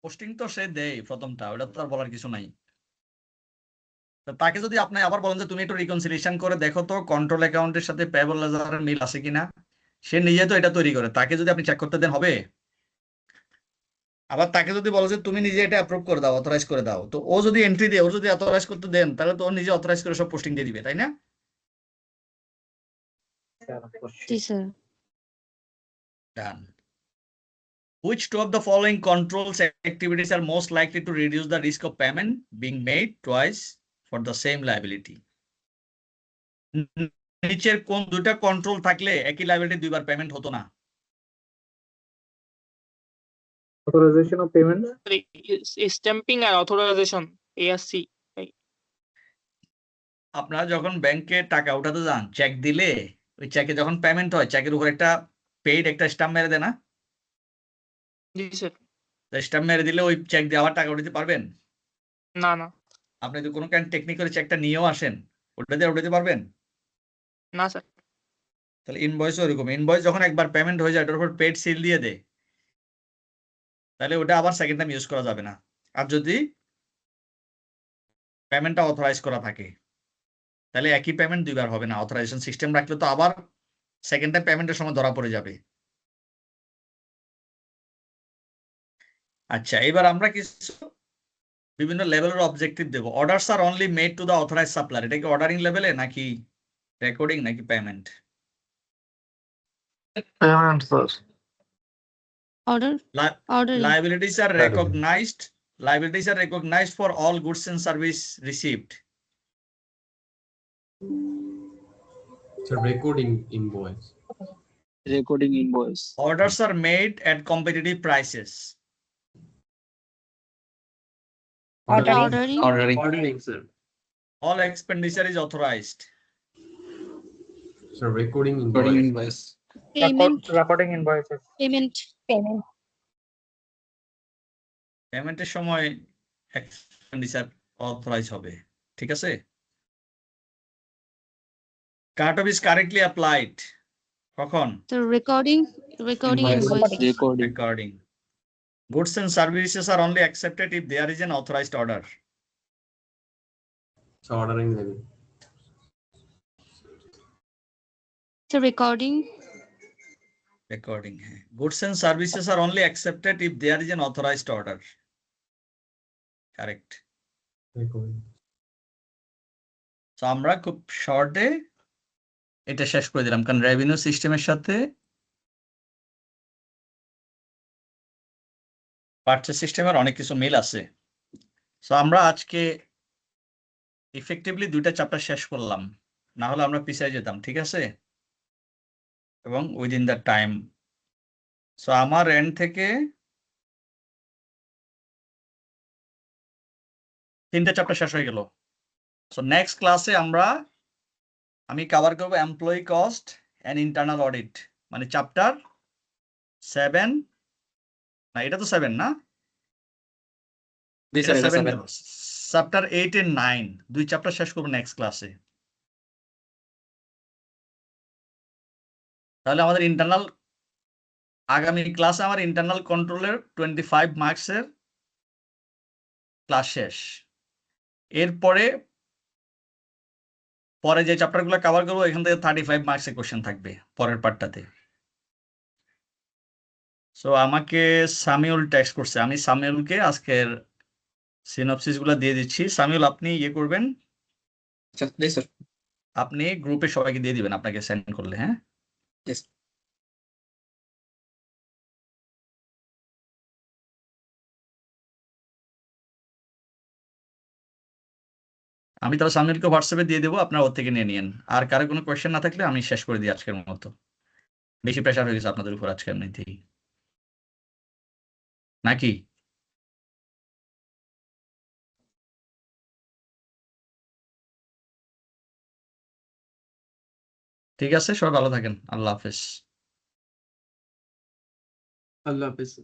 Posting তো সে দেয় প্রথমটা, ওটা তো আর বলার কিছু নাই। তো তাকে যদি আপনি আবার বলেন যে তুমি একটু রিকনসিলিয়েশন করে দেখো তো কন্ট্রোল অ্যাকাউন্টের সাথে পেয়েবল লেজারের মিল আছে কিনা, সে নিজে তো এটা তৈরি করে, তাকে যদি আপনি চেক করতে দেন হবে? আবার তাকে যদি বলো যে তুমি নিজে এটা অ্যাপ্রুভ করে দাও, অথরাইজ করে দাও, তো ও যদি এন্ট্রি দেয়, ও যদি অথরাইজ করতে দেন তাহলে তো ও নিজে অথরাইজ করে সব পোস্টিং দিয়ে দিবে, তাই না? জি sir. Done. Which two of the following controls activities are most likely to reduce the risk of payment being made twice for the same liability? নিচের কোন দুটা কন্ট্রোল থাকলে একই লাইবিলিটি দুইবার পেমেন্ট হতো না? Authorization of payment. স্ট্যাম্পিং আর authorisation ARC. আপনারা যখন ব্যাংকে টাকা উঠাতে যান, চেক দিলে ওই চেকে যখন পেমেন্ট হয় চেকের উপর একটা পেইড একটা স্ট্যাম্প মেরে দেয় না? জি স্যার। স্ট্যাম্প মেরে দিলে ওই চেক দিয়ে আবার টাকা উঠাতে পারবেন? না না আপনি তো কোনো কারণ টেকনিক্যালি চেকটা নিয়েও আসেন, ওটা দিয়ে উঠাতে পারবেন? না স্যার। তাহলে ইনভয়েসও এরকম, ইনভয়েস যখন একবার পেমেন্ট হয়ে যায় ওটার উপর পেড সিল দিয়ে দেয়, তাহলে ওটা আবার সেকেন্ড টাইম ইউজ করা যাবে না। আর যদি পেমেন্টটা অথরাইজ করা থাকে তাহলে একই পেমেন্ট দুইবার হবে না। অথরাইজেশন সিস্টেম রাখলে তো আবার সেকেন্ড টাইম পেমেন্টের সময় ধরা পড়ে যাবে। আচ্ছা, এবার আমরা কিছু বিভিন্ন লেভেলের অবজেক্টিভ দেব। Orders are only made to the authorise supplier, এটা কি অর্ডারিং লেভেলে নাকি রেকর্ডিং নাকি payment? Payment sir. Order, ordering. Liabilities are recognized. Liabilities are recognized for all goods and service received. So recording invoice. Recording invoice. Orders are made at competitive prices. Ordering. Ordering, sir. All expenditure is authorized. So recording invoice. Payment. Recording invoices. Payment. পেমেন্টের সময় expenditure authorize হবে, ঠিক আছে? Cut off is correctly applied কখন? So recording Invoice. invoices. Recording. Recording. Goods and services are only accepted if there is an authorized order. So ordering level. So recording. Recording. Goods and services are only accepted if there is an authorized order. Correct. Recording. So আমরা খুব শর্টে এটা শেষ করে দিলাম, কারণ revenue সিস্টেমের সাথে পারচেজ সিস্টেমের অনেক কিছু মিল আছে। সো আমরা আজকে ইফেক্টিভলি দুইটা চ্যাপ্টার শেষ করলাম, না হলে আমরা পিছিয়ে যেতাম, ঠিক আছে? এবং উইদিন দ্য টাইম। সো আমার এন্ড থেকে 3টে চ্যাপ্টার শেষ হয়ে গেল। সো নেক্সট ক্লাসে আমি কভার করবো employee cost and internal audit, মানে চ্যাপ্টার 7, না এটা তো 7 না, চ্যাপ্টার 8 এন্ড 9, দুই চ্যাপ্টার শেষ করবো নেক্সট ক্লাসে। তাহলে আমাদের ইন্টারনাল, আগামী ক্লাসে আমার ইন্টারনাল কন্ট্রোলের 25 মার্কসের ক্লাস শেষ। এরপরে পরে যে চ্যাপ্টারগুলো কভার করবো এখান থেকে 35 মার্কসের কোশ্চেন থাকবে পরের পার্টটাতে। সো আমাকে সামিউল টেক্সট করছে, আমি সামিউলকে আজকের সিনপসিস গুলো দিয়ে দিচ্ছি। সামিউল আপনি ইয়ে করবেন, আপনি গ্রুপে সবাইকে দিয়ে দিবেন আপনাকে সেন্ড করলে। হ্যাঁ, আমি তাহলে সামিউলকে হোয়াটসঅ্যাপে দিয়ে দেবো, আপনারা ওর থেকে নিয়ে নিন। আর কারো কোনো কোয়েশ্চেন না থাকলে আমি শেষ করে দিই আজকের মতো। বেশি প্রেশার হয়ে গেছে আপনাদের উপর আজকে এমনিতেই, নাকি? ঠিক আছে, সবাই ভালো থাকেন, আল্লাহ হাফেজ। Allah Hafiz.